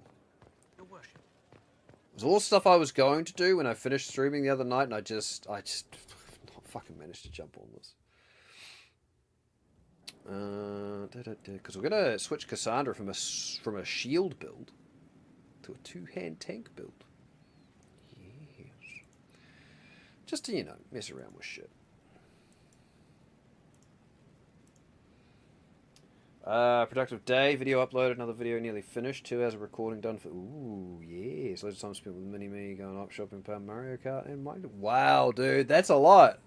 Your worship.
It was all the stuff I was going to do when I finished streaming the other night, and I just not fucking managed to jump on this. Because we're gonna switch Cassandra from a shield build to a 2-hand tank build. Yes. Just to, mess around with shit. Productive day. Video uploaded. Another video nearly finished. 2 hours of recording done for... Ooh, yes. Loads of time spent with Mini-Me, going up shopping, playing Mario Kart, and Mind. Wow, dude. That's a lot.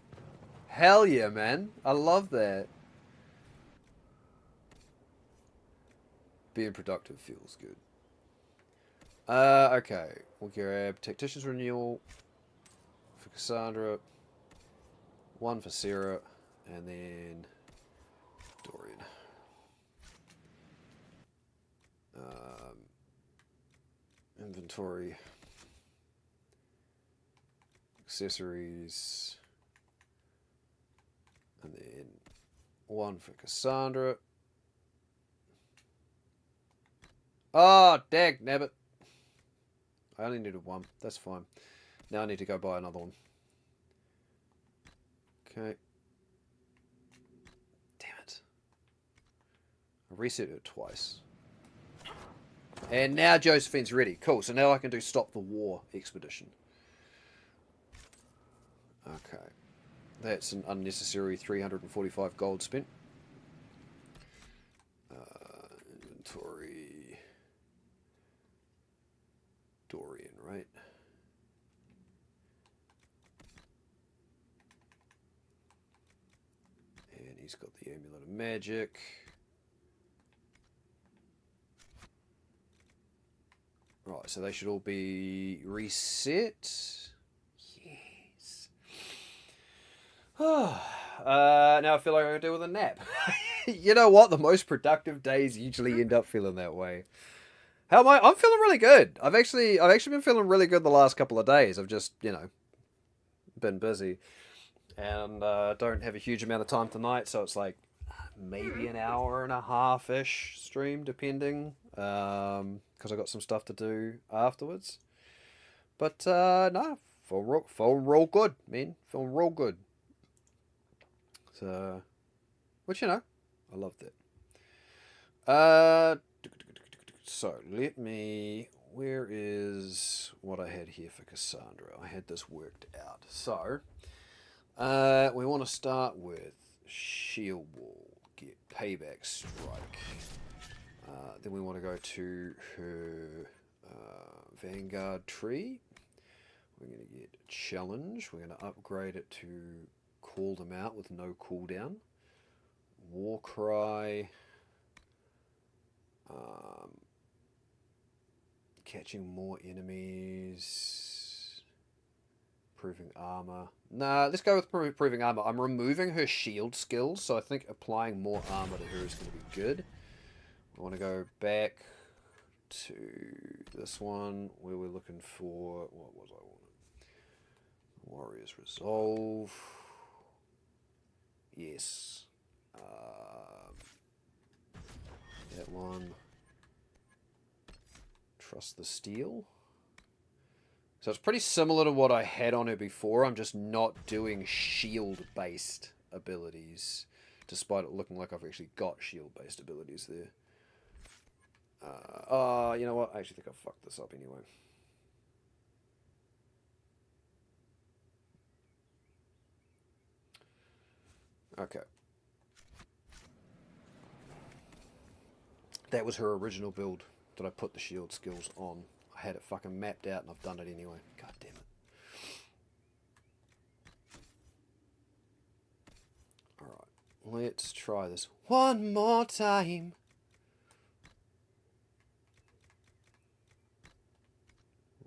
Hell yeah, man. I love that. Being productive feels good. Okay. We'll grab Tactician's Renewal for Cassandra. 1 for Sarah. And then Dorian. Inventory. Accessories. And then One for Cassandra. Oh, dag nabbit. I only needed one. That's fine. Now I need to go buy another one. Okay. Damn it. I reset it twice. And now Josephine's ready. Cool. So now I can do Stop the War Expedition. Okay. That's an unnecessary 345 gold spent. Inventory. Dorian, right? And he's got the Amulet of Magic. Right, so they should all be reset. Yes. Now I feel like I could do with a nap. You know what? The most productive days usually end up feeling that way. How am I? I'm feeling really good. I've actually been feeling really good the last couple of days. I've just, been busy. And don't have a huge amount of time tonight, so it's like maybe an hour and a half-ish stream, depending. Because I got some stuff to do afterwards. But, no, feeling real good, man. Feeling real good. So, which, I love that. So, where is what I had here for Cassandra? I had this worked out. So, we want to start with Shield Wall, get Payback Strike. Then we want to go to her Vanguard Tree. We're going to get Challenge. We're going to upgrade it to Call Them Out with no cooldown. Warcry. Catching more enemies. Proving armor. Nah, let's go with proving armor. I'm removing her shield skills, so I think applying more armor to her is going to be good. I want to go back to this one where we're looking for, what was I wanting? Warrior's Resolve. Yes. That one. Trust the Steel. So it's pretty similar to what I had on her before. I'm just not doing shield-based abilities, despite it looking like I've actually got shield-based abilities there. You know what? I actually think I fucked this up anyway. Okay. That was her original build that I put the shield skills on. I had it fucking mapped out and I've done it anyway. God damn it. Alright. Let's try this one more time.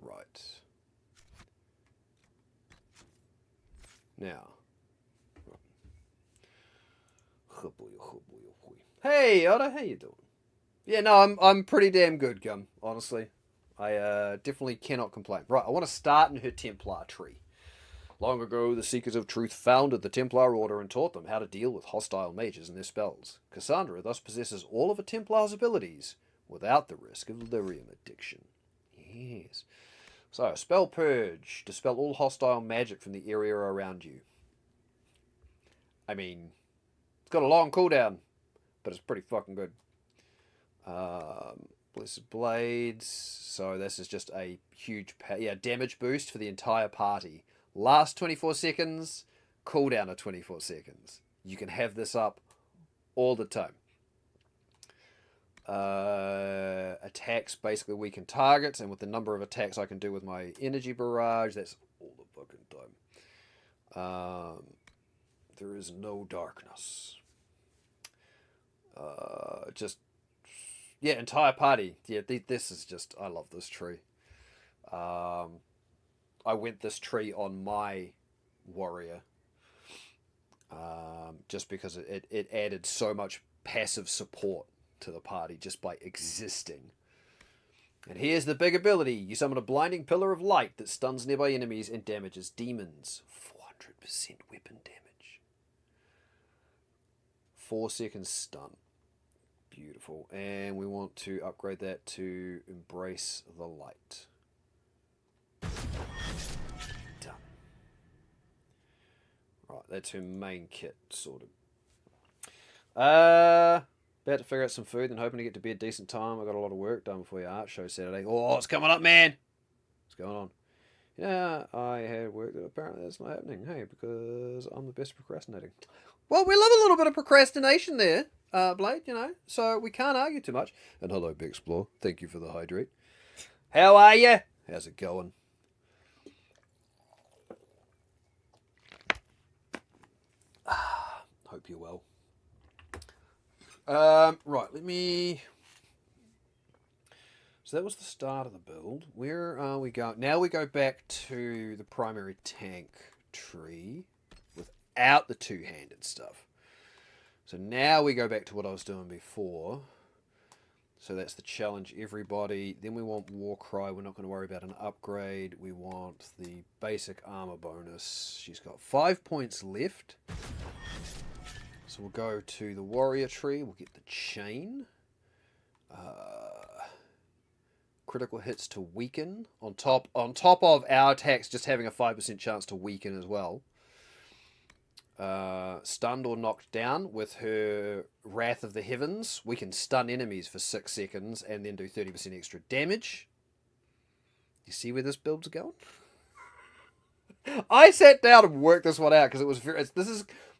Right. Now. Hey, Oda, how you doing? Yeah, no, I'm pretty damn good, Gum, honestly. I definitely cannot complain. Right, I want to start in her Templar tree. Long ago, the Seekers of Truth founded the Templar Order and taught them how to deal with hostile mages and their spells. Cassandra thus possesses all of a Templar's abilities, without the risk of lyrium addiction. Yes. So, Spell Purge. Dispel all hostile magic from the area around you. I mean, it's got a long cooldown, but it's pretty fucking good. Blessed Blades. So this is just a huge damage boost for the entire party. Last 24 seconds, cooldown of 24 seconds. You can have this up all the time. Attacks basically weaken targets, and with the number of attacks I can do with my energy barrage, that's all the fucking time. There is no darkness. Entire party. Yeah, this is just, I love this tree. I went this tree on my warrior. Just because it added so much passive support to the party just by existing. And here's the big ability. You summon a blinding pillar of light that stuns nearby enemies and damages demons. 400% weapon damage. 4 seconds stun. Beautiful. And we want to upgrade that to Embrace the Light. Done. Right, that's her main kit sorted. About to figure out some food and hoping to get to bed decent time. I got a lot of work done before your art show Saturday. Oh, it's coming up, man! What's going on? Yeah, I had work that apparently that's not happening. Hey, because I'm the best at procrastinating. Well, we love a little bit of procrastination there, Blade, you know, so we can't argue too much. And hello, Big Explore. Thank you for the hydrate. How are you? How's it going? Hope you're well. Right, let me... So that was the start of the build. Where are we going? Now we go back to the primary tank tree without the two-handed stuff. So now we go back to what I was doing before. So that's the challenge everybody. Then we want Warcry. We're not going to worry about an upgrade. We want the basic armor bonus. She's got 5 points left. So we'll go to the warrior tree. We'll get the chain. Critical hits to weaken on top of our attacks just having a 5% chance to weaken as well. Stunned or knocked down with her Wrath of the Heavens. We can stun enemies for 6 seconds and then do 30% extra damage. You see where this build's going? I sat down and worked this one out because it was very.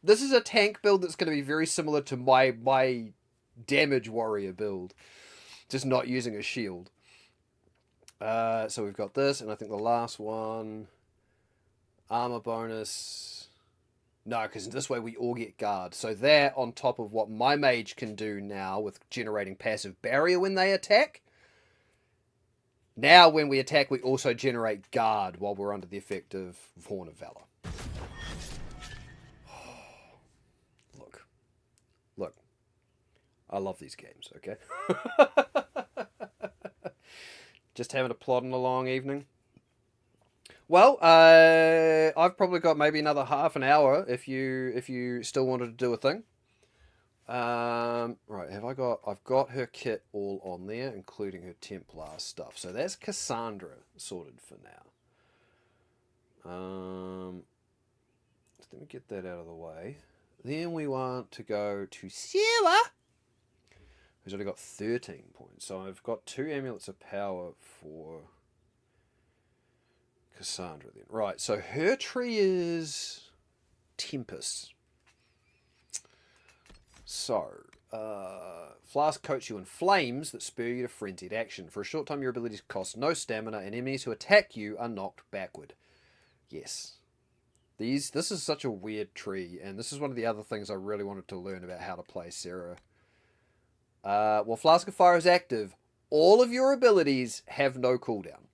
This is a tank build that's going to be very similar to my damage warrior build, just not using a shield. So we've got this, and I think the last one, armor bonus. No, because this way we all get guard. So that on top of what my mage can do now with generating passive barrier when they attack. Now when we attack, we also generate guard while we're under the effect of Horn of Valor. Look. I love these games, okay? Just having a plodding along evening. Well, I've probably got maybe another half an hour if you still wanted to do a thing. Right, I've got her kit all on there, including her Templar stuff. So that's Cassandra sorted for now. Let me get that out of the way. Then we want to go to Sarah, who's only got 13 points. So I've got 2 amulets of power for Cassandra then. Right, so her tree is Tempest. So, Flask coats you in flames that spur you to frenzied action. For a short time, your abilities cost no stamina, and enemies who attack you are knocked backward. Yes. This is such a weird tree, and this is one of the other things I really wanted to learn about how to play Sarah. While Flask of Fire is active, all of your abilities have no cooldown.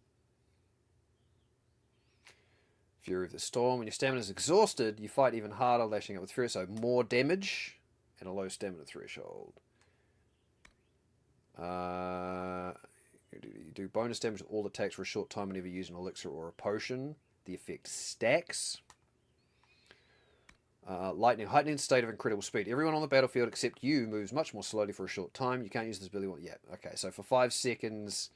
Fury of the Storm. When your stamina is exhausted, you fight even harder, lashing out with fury, so more damage and a low stamina threshold. You do bonus damage to all attacks for a short time whenever you use an elixir or a potion. The effect stacks. Lightning. Heightening state of incredible speed. Everyone on the battlefield except you moves much more slowly for a short time. You can't use this ability. Yeah, okay. So for 5 seconds,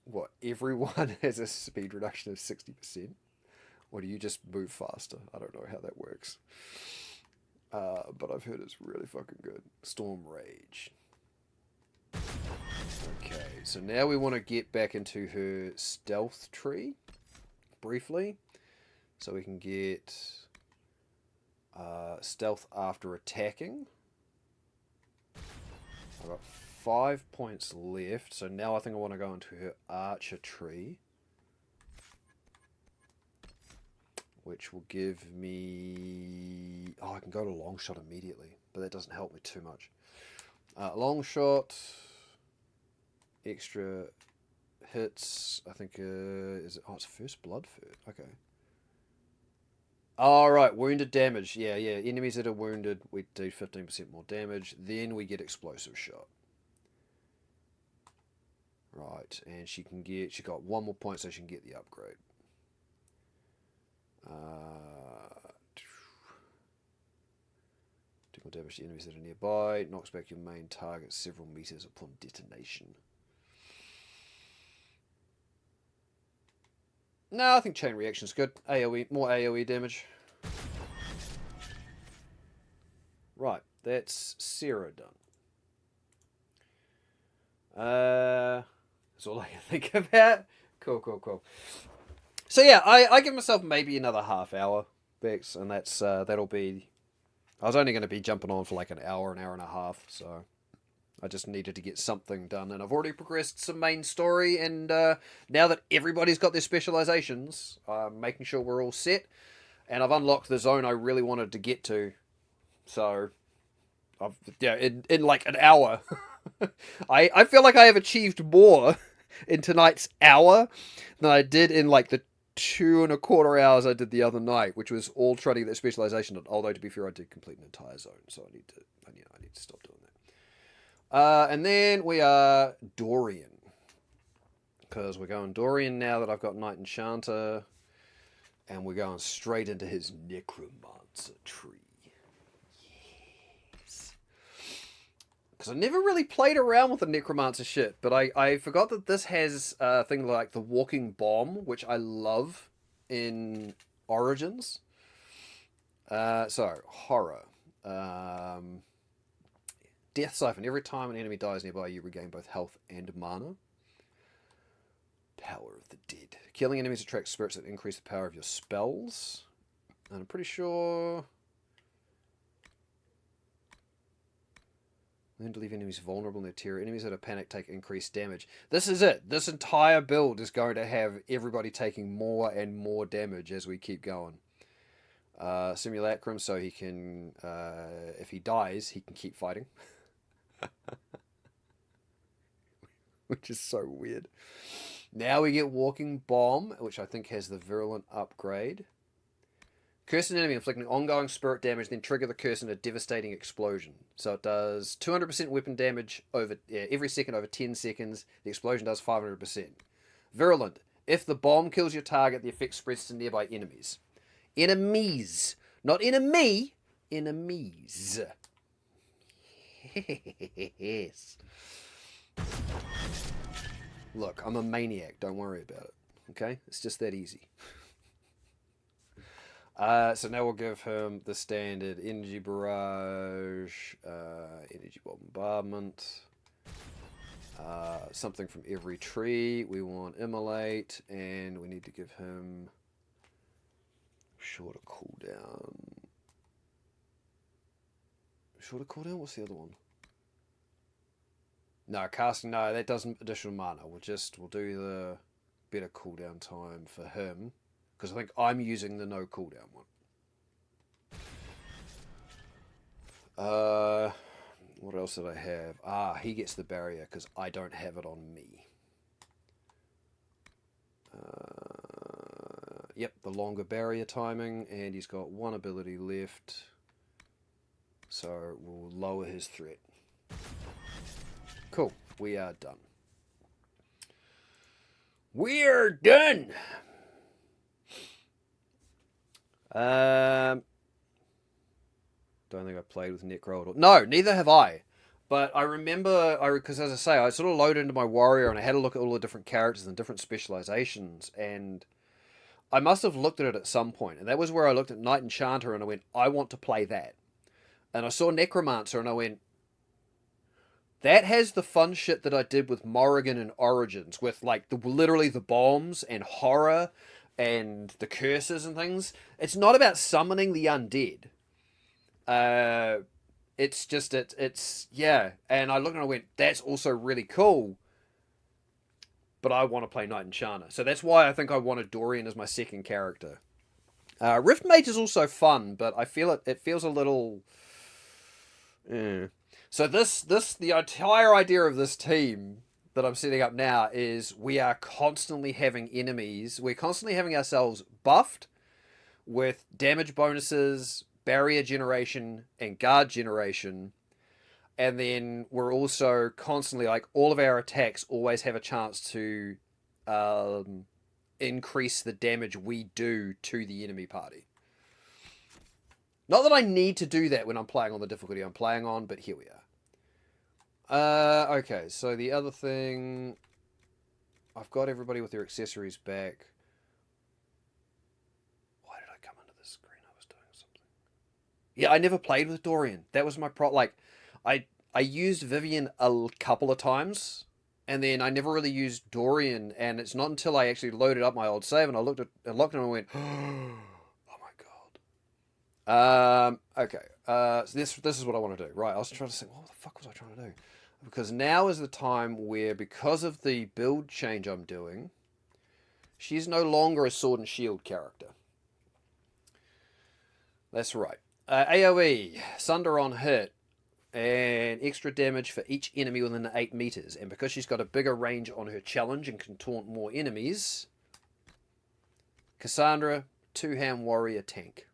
what? Everyone has a speed reduction of 60%? Or do you just move faster? I don't know how that works. But I've heard it's really fucking good. Storm Rage. Okay, so now we want to get back into her stealth tree briefly. So we can get stealth after attacking. I've got 5 points left, so now I think I want to go into her archer tree, which will give me... Oh, I can go to long shot immediately, but that doesn't help me too much. Long shot, extra hits, I think, is it? Oh, it's first blood first. Okay. Alright, wounded damage. Yeah. Enemies that are wounded, we do 15% more damage. Then we get explosive shot. Right, and she got 1 more point so she can get the upgrade. more damage to enemies that are nearby. Knocks back your main target several meters upon detonation. No, I think chain reaction's good. AoE, more AoE damage. Right, that's Sarah done. That's all I can think about. Cool. So yeah, I give myself maybe another half hour, Bex, and that's that'll be. I was only going to be jumping on for like an hour and a half, so I just needed to get something done, and I've already progressed some main story, and now that everybody's got their specializations, I'm making sure we're all set, and I've unlocked the zone I really wanted to get to, so in like an hour, I feel like I have achieved more in tonight's hour than I did in like the 2.25 hours I did the other night, which was all trying to get that specialization. Although to be fair, I did complete an entire zone, so I need to stop doing that. And then we are Dorian, because we're going Dorian now that I've got Knight Enchanter, and we're going straight into his Necromancer tree. Because I never really played around with the Necromancer shit, but I forgot that this has a thing like the Walking Bomb, which I love in Origins. So, horror. Death Siphon. Every time an enemy dies nearby, you regain both health and mana. Power of the Dead. Killing enemies attracts spirits that increase the power of your spells. And I'm pretty sure... Then to leave enemies vulnerable in their terror. Enemies that are panicked take increased damage. This is it. This entire build is going to have everybody taking more and more damage as we keep going. Simulacrum, so he can, if he dies, he can keep fighting. Which is so weird. Now we get Walking Bomb, which I think has the Virulent upgrade. Curse an enemy, inflicting ongoing spirit damage, then trigger the curse in a devastating explosion. So it does 200% weapon damage over every second over 10 seconds. The explosion does 500%. Virulent. If the bomb kills your target, the effect spreads to nearby enemies. Enemies. Not enemy. Enemies. Yes. Look, I'm a maniac. Don't worry about it. Okay? It's just that easy. So now we'll give him the standard Energy Barrage, Energy Bombardment, something from every tree. We want Immolate, and we need to give him shorter cooldown. Shorter cooldown? What's the other one? No, casting, no, that doesn't additional mana. We'll do the better cooldown time for him. Because I think I'm using the no cooldown one. What else did I have? He gets the barrier because I don't have it on me. Yep, the longer barrier timing, and he's got one ability left. So we'll lower his threat. Cool, we are done. We're done! Don't think I played with Necro at all. No, neither have I. But I remember, because as I say, I sort of loaded into my warrior and I had a look at all the different characters and different specializations, and I must have looked at it at some point, and that was where I looked at Knight Enchanter and I went, I want to play that. And I saw Necromancer and I went, that has the fun shit that I did with Morrigan and Origins, with like literally the bombs and horror and the curses and things. It's not about summoning the undead. It's just, it's yeah. And I looked and I went, that's also really cool. But I want to play Knight Enchanter. So that's why I think I wanted Dorian as my second character. Rift Mage is also fun, but I feel it feels a little... So the entire idea of this team that I'm setting up now is we are constantly having enemies. We're constantly having ourselves buffed with damage bonuses, barrier generation, and guard generation. And then we're also constantly, like, all of our attacks always have a chance to increase the damage we do to the enemy party. Not that I need to do that when I'm playing on the difficulty I'm playing on, but here we are. Okay, so the other thing... I've got everybody with their accessories back. Why did I come into this screen? I was doing something. Yeah, I never played with Dorian. That was my like, I used Vivian a couple of times, and then I never really used Dorian, and it's not until I actually loaded up my old save and I looked at it and went, oh my god. Okay. So this is what I want to do. Right, I was trying to think, what the fuck was I trying to do? Because now is the time where, because of the build change I'm doing, she's no longer a sword and shield character. That's right. AoE, Sunder on hit, and extra damage for each enemy within 8 meters. And because she's got a bigger range on her challenge and can taunt more enemies, Cassandra, two-hand warrior tank.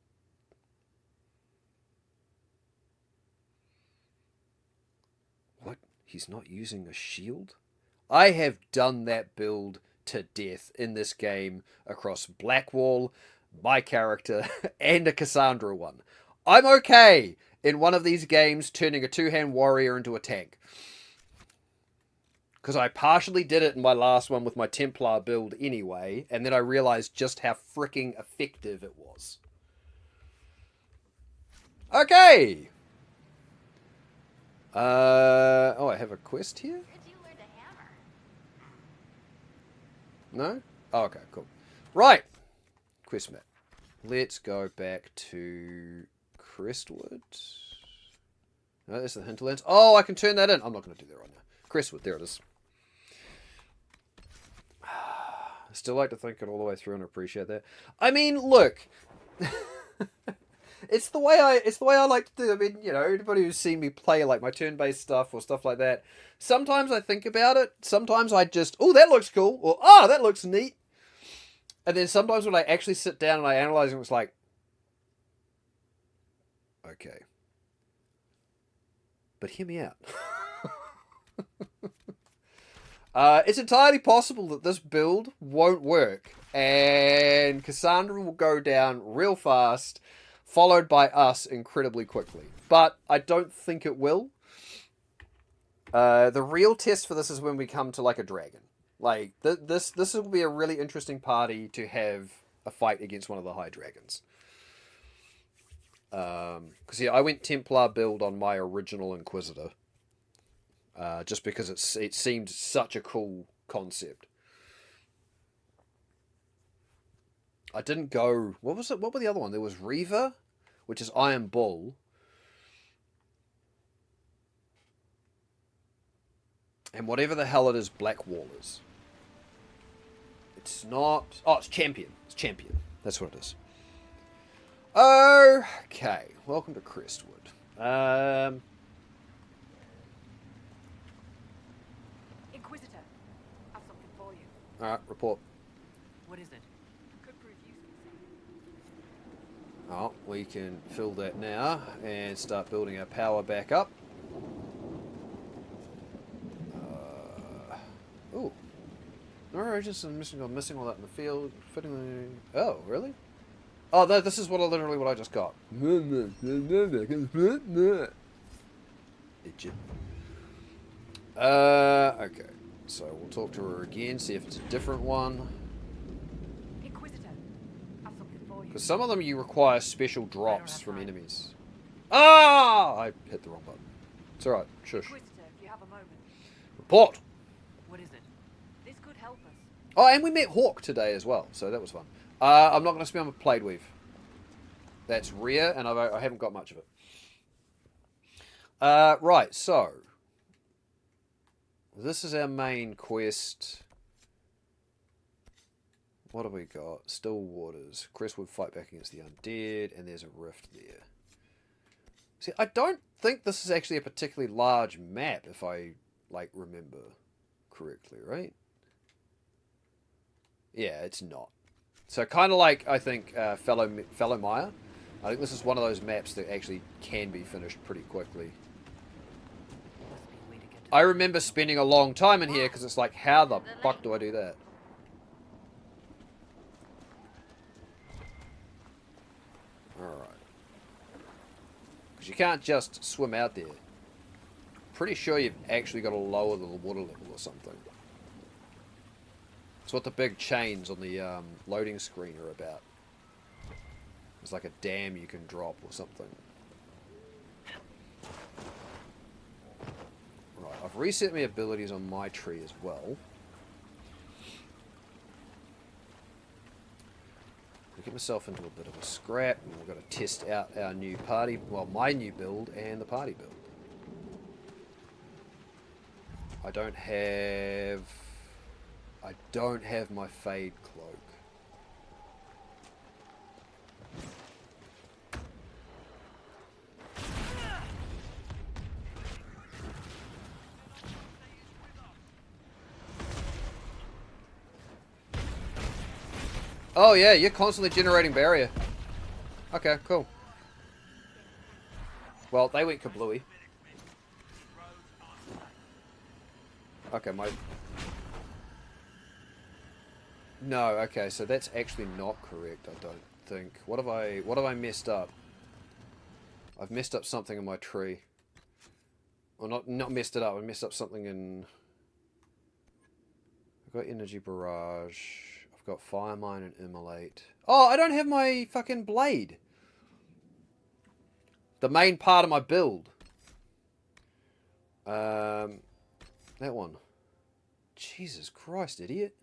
What? He's not using a shield? I have done that build to death in this game across Blackwall, my character, and a Cassandra one. I'm okay in one of these games turning a two-hand warrior into a tank. Because I partially did it in my last one with my Templar build anyway, and then I realized just how freaking effective it was. Okay! Oh, I have a quest here? No? Oh, okay, cool. Right! Quest map. Let's go back to Crestwood. No, that's the hinterlands. Oh, I can turn that in. I'm not going to do that right now. Crestwood, there it is. I still like to think it all the way through and appreciate that. I mean, look. It's the way I like to do. I mean, you know, anybody who's seen me play like my turn-based stuff or stuff like that, sometimes I think about it. Sometimes I just, oh, that looks cool, or oh, that looks neat. And then sometimes when I actually sit down and I analyze it, it's like, okay. But hear me out. It's entirely possible that this build won't work, and Cassandra will go down real fast, followed by us incredibly quickly. But I don't think it will. The real test for this is when we come to like a dragon. Like this will be a really interesting party to have a fight against one of the high dragons. Because yeah, I went Templar build on my original Inquisitor. Just because it seemed such a cool concept. I didn't go... What was it? What were the other one? There was Reaver, which is Iron Bull. And whatever the hell it is, Black Wall is. It's not... Oh, it's Champion. It's Champion. That's what it is. Okay. Welcome to Crestwood.
Inquisitor, I have something for you.
Alright, report.
What is it?
Could prove useful.
Oh, we can fill that now and start building our power back up. Ooh. No, just I'm missing all that in the field. Fitting the... Oh, really? Oh, no, this is literally what I just got. Okay. So we'll talk to her again, see if it's a different one.
Inquisitor, I have something for you.
Because some of them you require special drops from enemies. Ah! I hit the wrong button. It's alright. Shush.
Inquisitor, if you have a moment.
Report!
What is it?
This could help us.
Oh, and we met Hawk today as well, so that was fun. I'm not going to spam a Plaid Weave. That's rare, and I haven't got much of it. Right, so... This is our main quest. What have we got? Still Waters. Crestwood fight back against the undead, and there's a rift there. See, I don't think this is actually a particularly large map, if I, like, remember correctly, right? Yeah, it's not. So kind of like, I think, Fellow Maya. I think this is one of those maps that actually can be finished pretty quickly. I remember spending a long time in here because it's like, how the fuck do I do that? Alright. Because you can't just swim out there. Pretty sure you've actually got to lower the water level or something. It's what the big chains on the loading screen are about. It's like a dam you can drop or something. Right, I've reset my abilities on my tree as well. I'll get myself into a bit of a scrap, and we've got to test out our new party, well, my new build and the party build. I don't have my Fade cloak. Oh yeah, you're constantly generating barrier. Okay, cool. Well, they went kablooey. Okay, No, okay, so that's actually not correct, I don't think. What have I messed up? I've messed up something in my tree. Or not messed it up, I messed up something in... I've got Energy Barrage. I've got Fire Mine and Immolate. Oh, I don't have my fucking blade. The main part of my build. That one. Jesus Christ, idiot.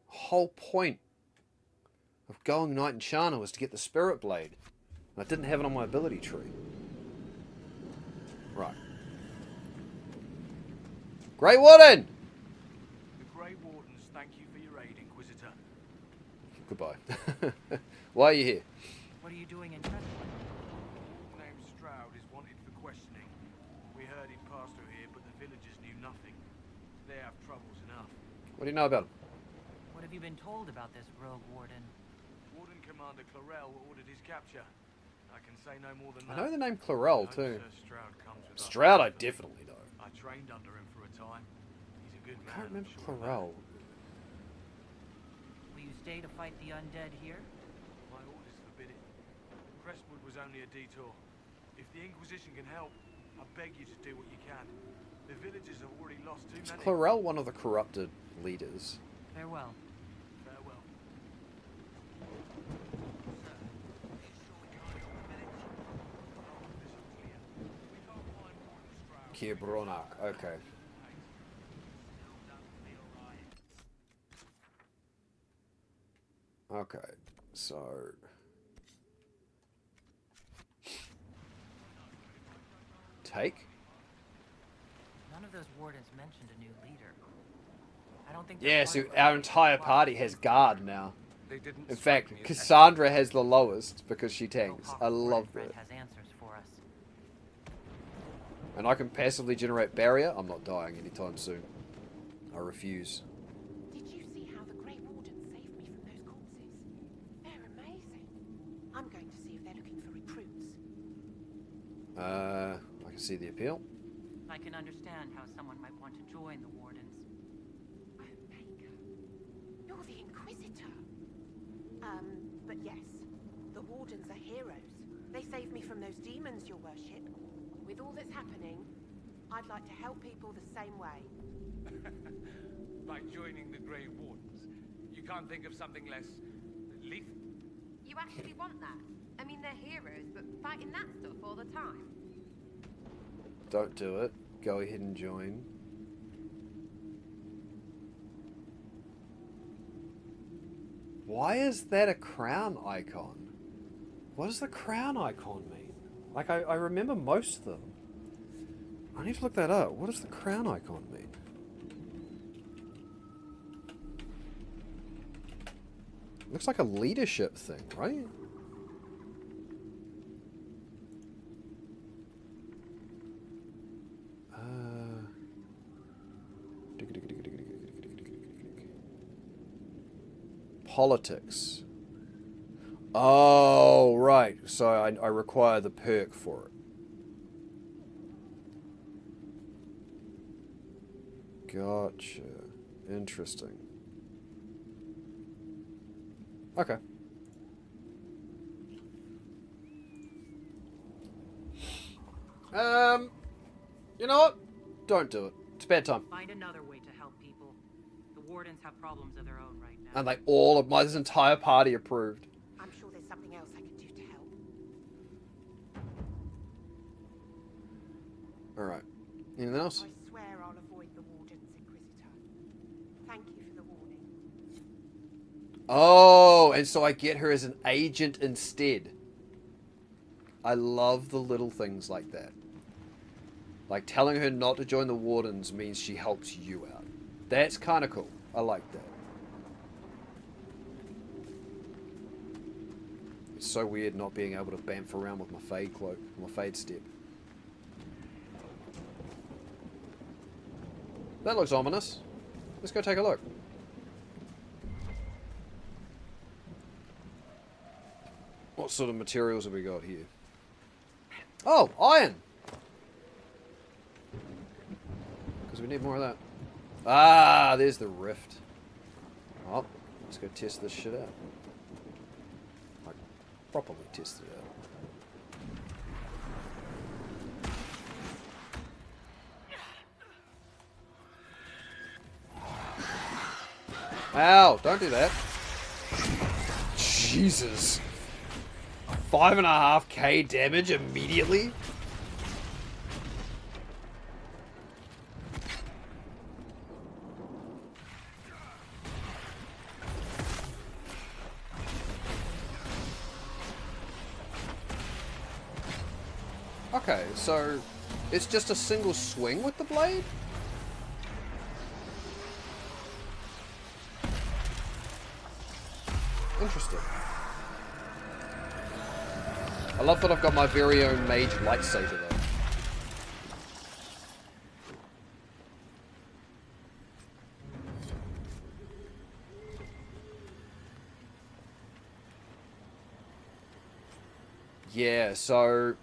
Whole point of going Knight and Shana was to get the Spirit Blade. And I didn't have it on my ability tree. Right. Grey Warden!
The Grey Wardens thank you for your aid, Inquisitor.
Goodbye. Why are you here?
What are you doing in Crestwood?
The name Stroud is wanted for questioning. We heard he'd passed through here, but the villagers knew nothing. They have troubles enough.
What do you know about him?
What have you been told about this rogue warden?
Warden Commander Clarel ordered his capture. I can say no more than
I
that.
know the name Clarel too.
Sir Stroud comes with us.
Stroud I definitely know.
I trained under him for a time. He's a good man.
I can't remember
I'm sure of that.
Clarel.
Will you stay to fight the undead here?
My orders forbid it. Crestwood was only a detour. If the Inquisition can help, I beg you to do what you can. The villagers have already lost too
Is
many.
Clarel one of the corrupted leaders?
Farewell.
Farewell.
Kirbronak, okay. Okay, so... Take?
None of those wardens mentioned a new leader. I don't think.
Yeah, so our entire party has guard now.
They didn't
In
strike me
fact,
as
Cassandra has the lowest because she
No
tanks. I
pocket
love
friend
that.
has answers for us.
And I can passively generate barrier. I'm not dying anytime soon. I refuse.
Did you see how the Grey Wardens saved me from those corpses? They're amazing. I'm going to see if they're looking for recruits.
I can see the appeal.
I can understand how someone might want to join the wardens.
Oh, Baker. You're the Inquisitor. But yes, the Wardens are heroes. They saved me from those demons, your worship. With all that's happening, I'd like to help people the same way.
By joining the Grey Wardens, you can't think of something less lethal?
You actually want that? I mean, they're heroes, but fighting that stuff all the time.
Don't do it. Go ahead and join. Why is that a crown icon? What does the crown icon mean? Like, I remember most of them. I need to look that up. What does the crown icon mean? Looks like a leadership thing, right? Politics. Oh, right. So I require the perk for it. Gotcha. Interesting. You know what? Don't do it. It's bedtime.
Find another way to help people. The wardens have problems of their own right now.
And like all of this entire party approved.
I'm sure there's something else I can do to help.
Alright. Anything else?
I swear I'll avoid the Warden's Inquisitor. Thank you for the warning.
Oh, and so I get her as an agent instead. I love the little things like that. Like telling her not to join the Wardens means she helps you out. That's kind of cool. I like that. It's so weird not being able to bamf around with my Fade cloak, my Fade step. That looks ominous. Let's go take a look. What sort of materials have we got here? Oh, iron! Because we need more of that. Ah, there's the rift. Oh, let's go test this shit out. Like, properly test it out. Ow, don't do that. Jesus. 5.5k damage immediately? Okay, so it's just a single swing with the blade? Interesting. I love that I've got my very own mage lightsaber though. Yeah, so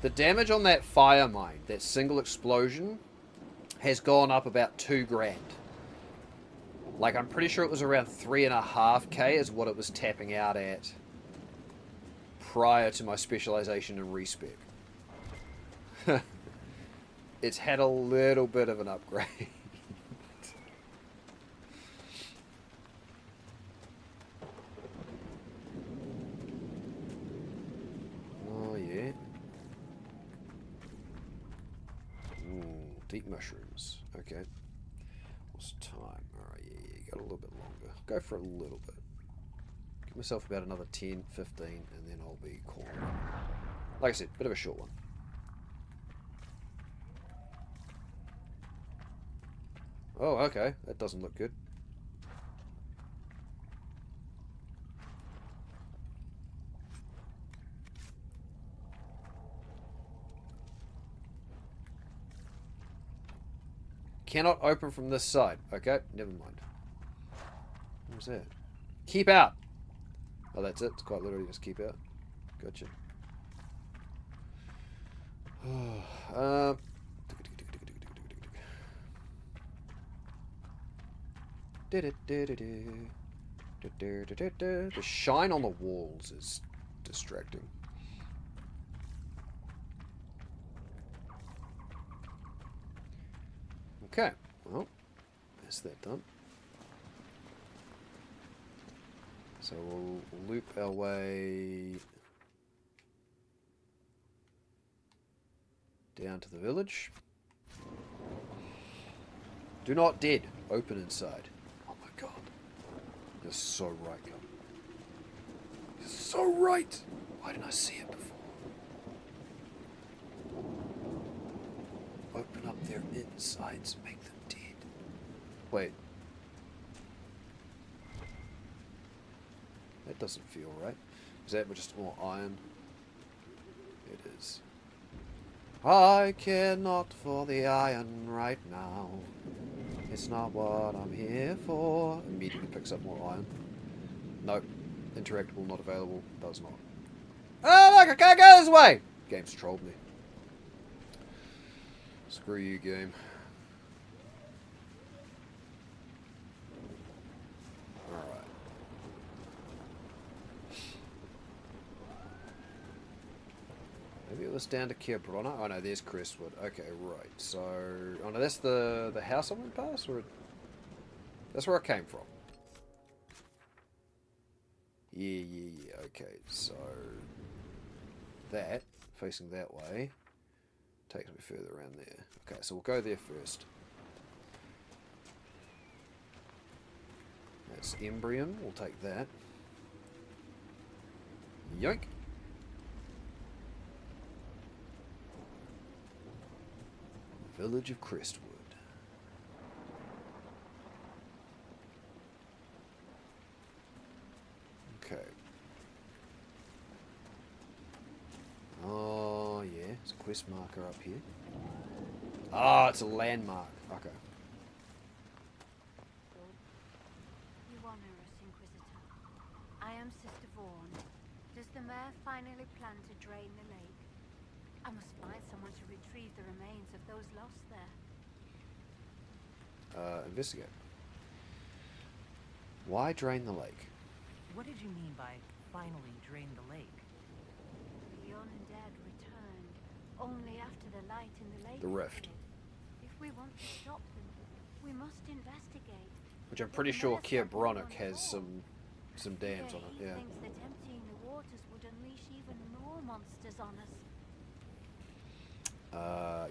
the damage on that fire mine, that single explosion, has gone up about 2 grand. Like, I'm pretty sure it was around 3.5k is what it was tapping out at prior to my specialization in respec. It's had a little bit of an upgrade. Oh, yeah. Ooh, deep mushrooms. Okay. What's time? Alright, yeah, got a little bit longer. Go for a little bit. Give myself about another 10, 15, and then I'll be calling it. Like I said, bit of a short one. Oh, okay. That doesn't look good. Cannot open from this side. Okay, never mind. What was that? Keep out! Oh, that's it. It's quite literally just keep out. Gotcha. The shine on the walls is distracting. Okay, well, that's that done. So we'll loop our way down to the village. Do not dead. Open inside. Oh my god. You're so right, Gum. You're so right! Why didn't I see it before? Open up their insides and make them dead. Wait. That doesn't feel right. Is that just more iron? It is. I care not for the iron right now. It's not what I'm here for. Immediately picks up more iron. Nope. Interactable, not available. Does not. Oh look, I can't go this way! Game's trolled me. Screw you, game. Alright. Maybe it was down to Kiebronna. Oh no, there's Crestwood. Okay, right. So, oh no, that's the house I went past, or that's where I came from. Yeah. Okay, so that facing that way takes me further around there. Okay, so we'll go there first. That's Embrium. We'll take that. Yoink. Village of Crestwood. Okay. Oh, yeah. There's a quest marker up here. Ah, it's a landmark. Okay.
You honor us, Inquisitor. I am Sister Vaughn. Does the mayor finally plan to drain the lake? I must find someone to retrieve the remains of those lost there.
Investigate. Why drain the lake?
What did you mean by finally drain the lake?
The undead returned only after the light in the lake.
The rift.
If we want to stop them, we must investigate.
Which I'm pretty sure Kiebronna has some dams on it.
He
Yeah.
thinks that emptying the waters would unleash even more monsters on us.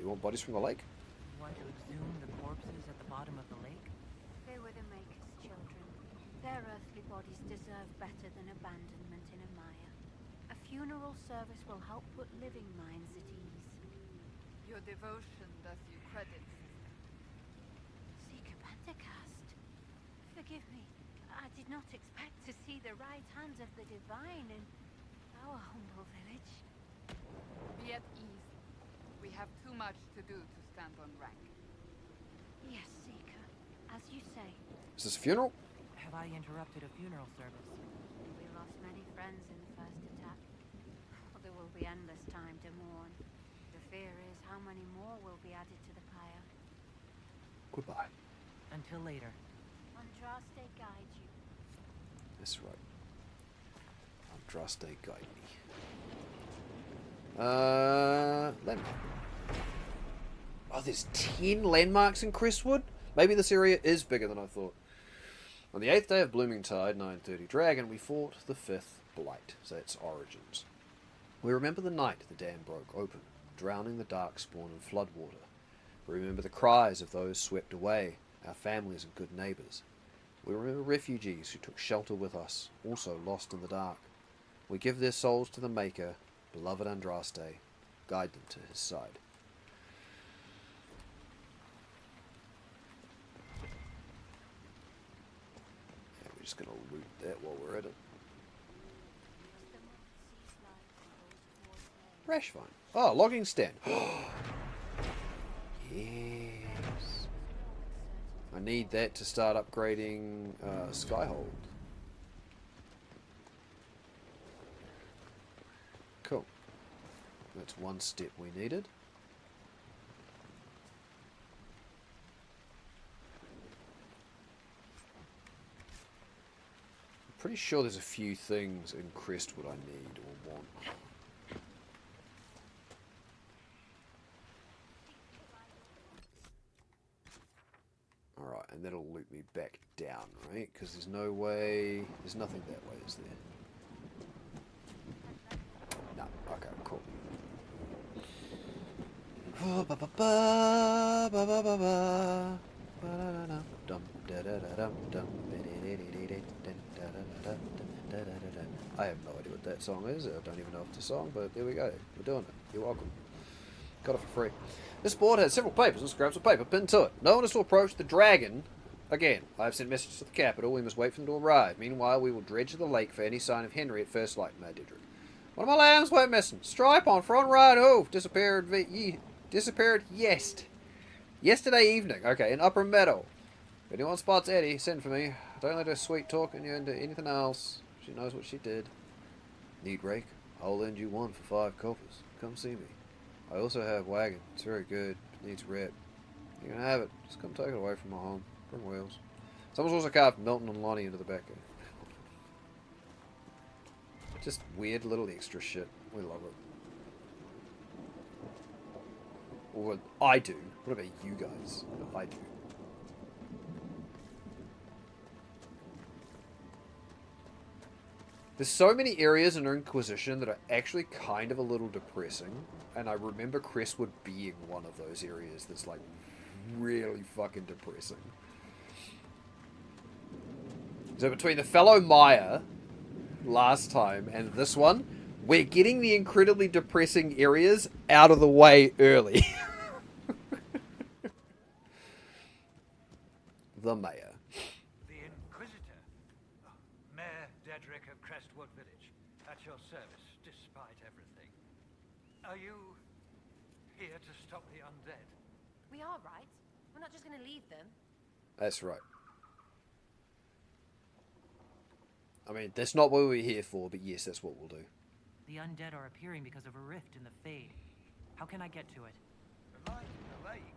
You want bodies from the lake?
You want to exhume the corpses at the bottom of the lake?
They were the Maker's children. Their earthly bodies deserve better than abandonment in a mire. A funeral service will help put living minds at ease.
Your devotion does you credit, sister.
Seeker Pentacast. Forgive me. I did not expect to see the right hand of the divine in our humble village.
Be at ease. We have too much to do to stand on rank.
Yes, Seeker. As you say.
Is this a funeral?
Have I interrupted a funeral service?
We lost many friends in the first attack. There will be endless time to mourn. The fear is how many more will be added to the pyre.
Goodbye.
Until later.
Andraste guide you.
That's right. Andraste guide me. Landmark. Oh, there's 10 landmarks in Crestwood? Maybe this area is bigger than I thought. On the 8th day of Bloomingtide, 930 Dragon, we fought the 5th Blight, so that's Origins. We remember the night the dam broke open, drowning the Darkspawn in floodwater. We remember the cries of those swept away, our families and good neighbours. We remember refugees who took shelter with us, also lost in the dark. We give their souls to the Maker, beloved Andraste, guide them to his side. Yeah, we're just going to loot that while we're at it. Rashvine. Oh, logging stand. Yes. I need that to start upgrading Skyhold. Cool. That's one step we needed. I'm pretty sure there's a few things in Crestwood I need or want. Alright, and that'll loop me back down, right? Because there's no way... There's nothing that way, is there? No. Okay, cool. I have no idea what that song is. I don't even know if it's a song, but there we go. We're doing it. You're welcome. Got it for free. This board has several papers and scraps of paper pinned to it. No one is to approach the dragon. Again, I have sent messages to the capital. We must wait for them to arrive. Meanwhile, we will dredge the lake for any sign of Henry at first light, Mad Didrik. One of my lambs went missing. Stripe on front right hoof. Disappeared yesterday evening. Okay, in Upper Meadow. If anyone spots Eddie, send for me. Don't let her sweet talking you into anything else. She knows what she did. Need rake? I'll lend you one for 5 coppers. Come see me. I also have wagon. It's very good. It needs rep. You can have it. Just come take it away from my home. Bring wheels. Someone's also carved Milton and Lonnie into the back. Just weird little extra shit. We love it. Or I do. What about you guys? But I do. There's so many areas in Inquisition that are actually kind of a little depressing. And I remember Crestwood being one of those areas that's like really fucking depressing. So between the fellow Maya last time and this one, we're getting the incredibly depressing areas out of the way early. The mayor.
The Inquisitor. Oh, Mayor Dedrick of Crestwood Village. At your service, despite everything. Are you here to stop the undead?
We are, right? We're not just gonna leave them.
That's right. I mean, that's not what we're here for, but yes, that's what we'll do.
The undead are appearing because of a rift in the Fade. How can I get to it?
The light in the lake.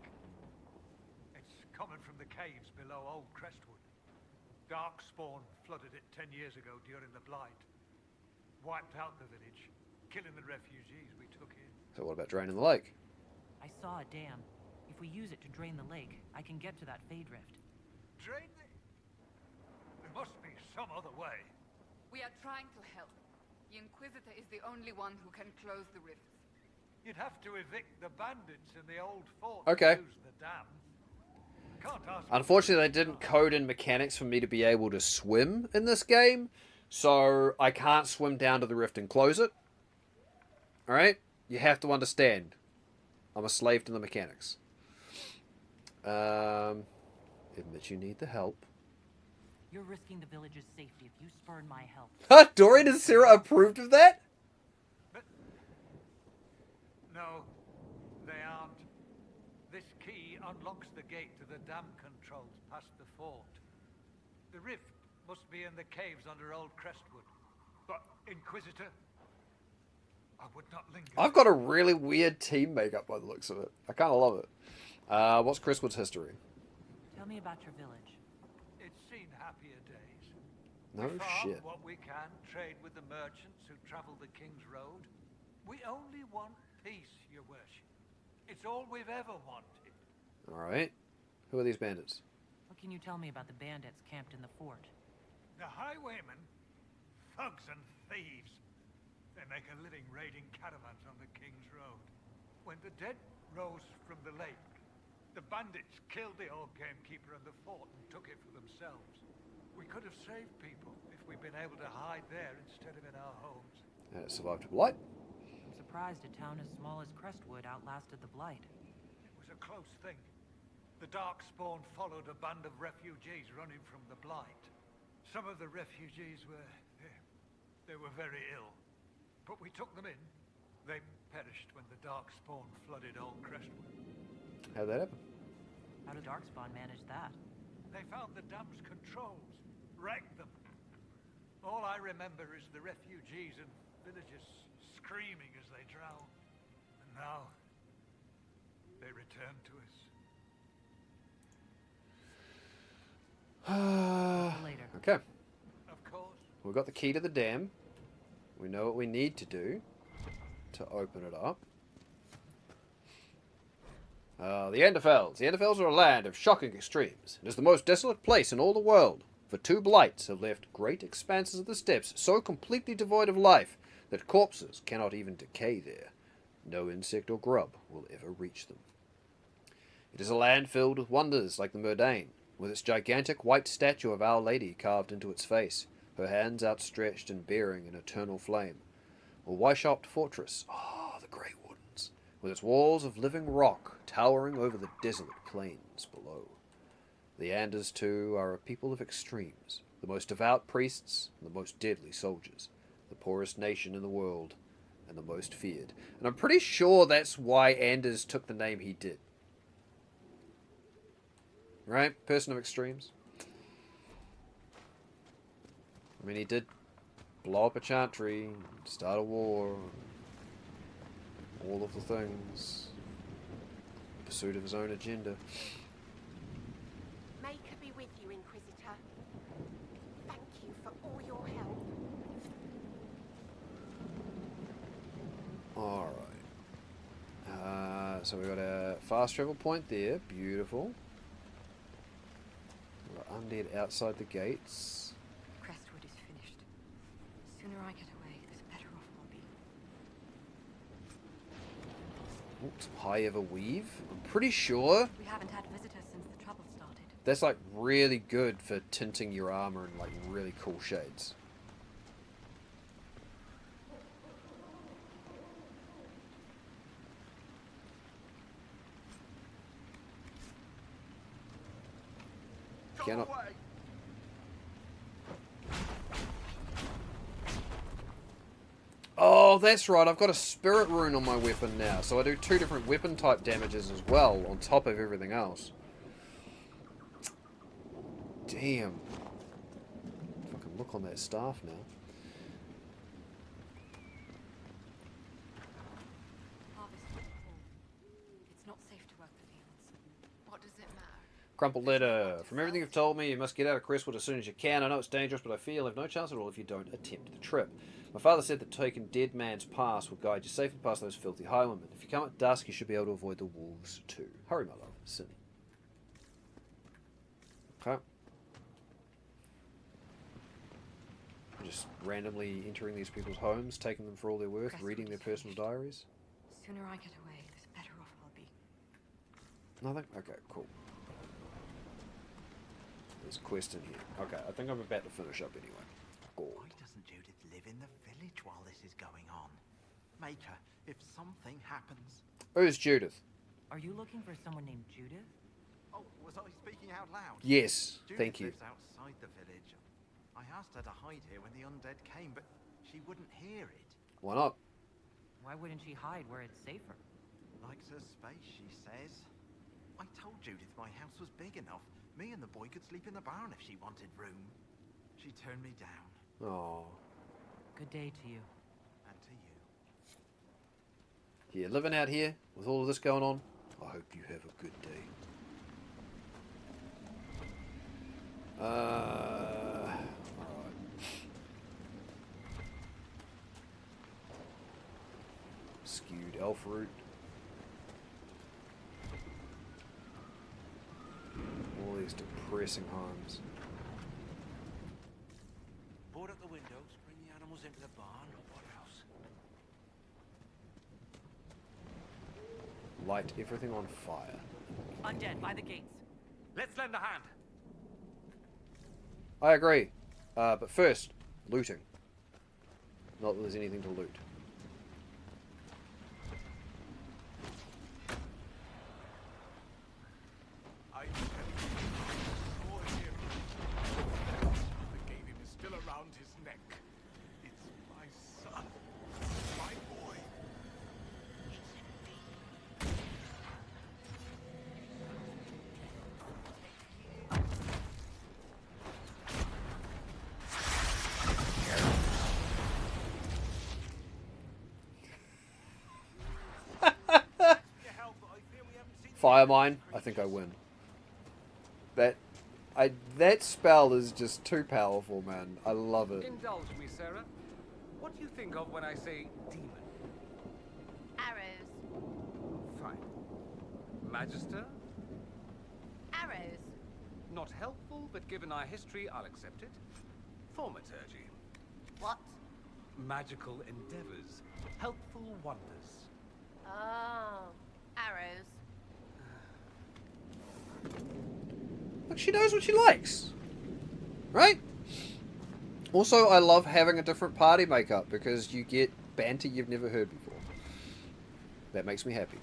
It's coming from the caves below Old Crestwood. Darkspawn flooded it 10 years ago during the Blight. Wiped out the village, killing the refugees we took in.
So what about draining the lake?
I saw a dam. If we use it to drain the lake, I can get to that Fade rift.
Drain the... There must be some other way.
We are trying to help. The Inquisitor is the only one who can close the rifts.
You'd have to evict the bandits in the old fort
Okay.
to use the dam. Can't ask.
Unfortunately, they didn't code in mechanics for me to be able to swim in this game, so I can't swim down to the rift and close it. Alright? You have to understand. I'm a slave to the mechanics. Admit you need the help.
You're risking the village's safety if you spurn my help.
Huh? Dorian and Sarah approved of that?
But... No, they aren't. This key unlocks the gate to the dam controls past the fort. The rift must be in the caves under Old Crestwood. But, Inquisitor, I would not linger.
I've got a really weird team makeup by the looks of it. I kind of love it. What's Crestwood's history?
Tell me about your village.
It's seen happier days.
No
We farm
shit.
what we can, trade with the merchants who travel the King's Road. We only want peace, your worship. It's all we've ever wanted.
Alright. Who are these bandits?
What can you tell me about the bandits camped in the fort?
The highwaymen, thugs and thieves. They make a living raiding caravans on the King's Road. When the dead rose from the lake, the bandits killed the old gamekeeper and the fort and took it for themselves. We could have saved people if we'd been able to hide there instead of in our homes.
And it survived a blight.
I'm surprised a town as small as Crestwood outlasted the Blight.
It was a close thing. The Darkspawn followed a band of refugees running from the Blight. Some of the refugees were... they were very ill. But we took them in. They perished when the Darkspawn flooded Old Crestwood.
How'd that happen?
How did Darkspawn manage that?
They found the dam's controls, wrecked them. All I remember is the refugees and villagers screaming as they drowned. And now, they return to us.
Later.
Okay.
Of course.
We've got the key to the dam. We know what we need to do to open it up. The Enderfells. The Enderfells are a land of shocking extremes. It is the most desolate place in all the world, for two blights have left great expanses of the steppes so completely devoid of life that corpses cannot even decay there. No insect or grub will ever reach them. It is a land filled with wonders like the Murdain, with its gigantic white statue of Our Lady carved into its face, her hands outstretched and bearing an eternal flame. Or Weishaupt Fortress, the Grey Wardens, with its walls of living rock towering over the desolate plains below. The Anders, too, are a people of extremes, the most devout priests and the most deadly soldiers, the poorest nation in the world, and the most feared. And I'm pretty sure that's why Anders took the name he did. Right? Person of extremes. I mean, he did blow up a chantry, start a war, all of the things. In pursuit of his own agenda.
May be with you, Inquisitor. Thank you for all your help.
Alright. so we got a fast travel point there. Beautiful. We've got undead outside the gates.
Crestwood is finished. The sooner I get away, the better off I'll be.
Ooh, some high ever weave. I'm pretty sure
We haven't had visitors since the trouble started.
that's like really good for tinting your armor in like really cool shades. Cannot. Oh, that's right. I've got a spirit rune on my weapon now, so I do 2 different weapon type damages as well, on top of everything else. Damn. If I can look on that staff now.
Harvest will fall. It's not safe to work the fields.
What does it matter?
Crumpled letter. From everything you've told me, you must get out of Crestwood as soon as you can. I know it's dangerous, but I feel you have no chance at all if you don't attempt the trip. My father said that taking dead man's pass will guide you safely past those filthy highwaymen. If you come at dusk, you should be able to avoid the wolves too. Hurry, my love. Cindy. Okay. Just randomly entering these people's homes, taking them for all they're worth, reading their personal diaries.
The sooner I get away, the better off I'll be.
Nothing? Okay, cool. There's a quest in here. Okay, I think I'm about to finish up anyway. Cool.
Why doesn't Judith live in the village while this is going on? Make her, if something happens.
Who's Judith?
Are you looking for someone named Judith?
Oh, was I speaking out loud?
Yes,
Judith
thank you.
lives outside the village. I asked her to hide here when the undead came, but she wouldn't hear it.
Why not?
Why wouldn't she hide where it's safer?
Likes her space, she says. I told Judith my house was big enough. Me and the boy could sleep in the barn if she wanted room. She turned me down.
Oh.
Good day to you.
And to you.
Yeah, living out here with all of this going on, I hope you have a good day. Alright. Skewed elf root. All these depressing homes.
Board up the windows, bring the animals into the barn. What else?
Light everything on fire.
Undead by the gates.
Let's lend a hand.
I agree. But first, looting. Not that there's anything to loot.
I saw him. The game is still around his neck. It's my son. My boy.
Fire mine. I think I win. That spell is just too powerful, man. I love it.
Indulge me, Sarah. What do you think of when I say demon?
Arrows.
Fine. Magister?
Arrows.
Not helpful, but given our history, I'll accept it. Thaumaturgy.
What?
Magical endeavors. Helpful wonders.
Oh. Arrows.
Look, she knows what she likes. Right? Also, I love having a different party makeup because you get banter you've never heard before. That makes me happy.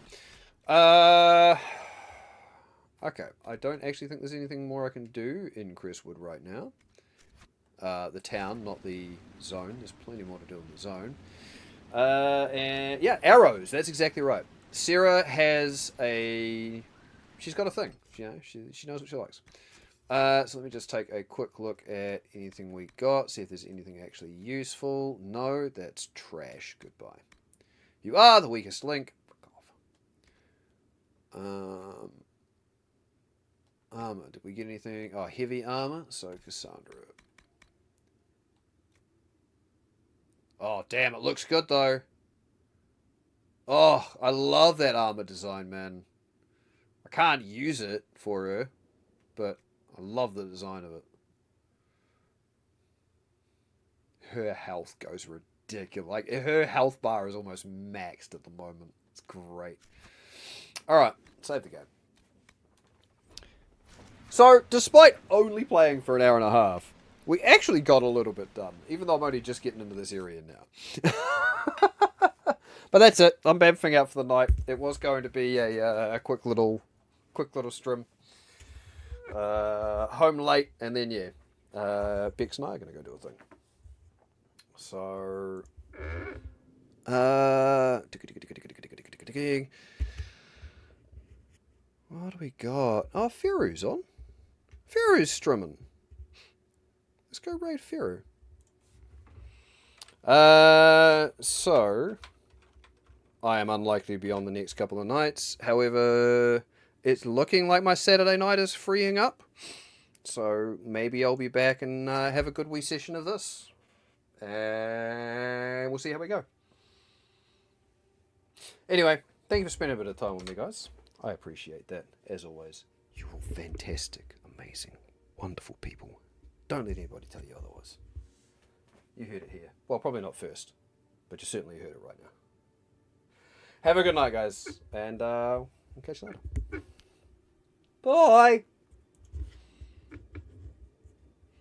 Okay, I don't actually think there's anything more I can do in Crestwood right now. The town, not the zone. There's plenty more to do in the zone. And yeah, arrows. That's exactly right. Sarah has a... She's got a thing. You know, she knows what she likes. So let me just take a quick look at anything we got. See if there's anything actually useful. No, that's trash. Goodbye. You are the weakest link. Fuck off. Armor. Did we get anything? Oh, heavy armor. So Cassandra. Oh, damn. It looks good, though. Oh, I love that armor design, man. I can't use it for her, but I love the design of it. Her health goes ridiculous. Like, her health bar is almost maxed at the moment. It's great. Alright, save the game. So, despite only playing for an hour and a half, we actually got a little bit done, even though I'm only just getting into this area now. But that's it. I'm bamfing out for the night. It was going to be a quick little stream. Home late, and then Bex and I are going to go do a thing. So, what do we got? Oh, Feru's on. Feru's streaming. Let's go raid Feru. So, I am unlikely to be on the next couple of nights. However, it's looking like my Saturday night is freeing up. So, maybe I'll be back and have a good wee session of this. And we'll see how we go. Anyway, thank you for spending a bit of time with me, guys. I appreciate that, as always. You're all fantastic, amazing, wonderful people. Don't let anybody tell you otherwise. You heard it here. Well, probably not first, but you certainly heard it right now. Have a good night, guys, and we'll catch you later. Bye!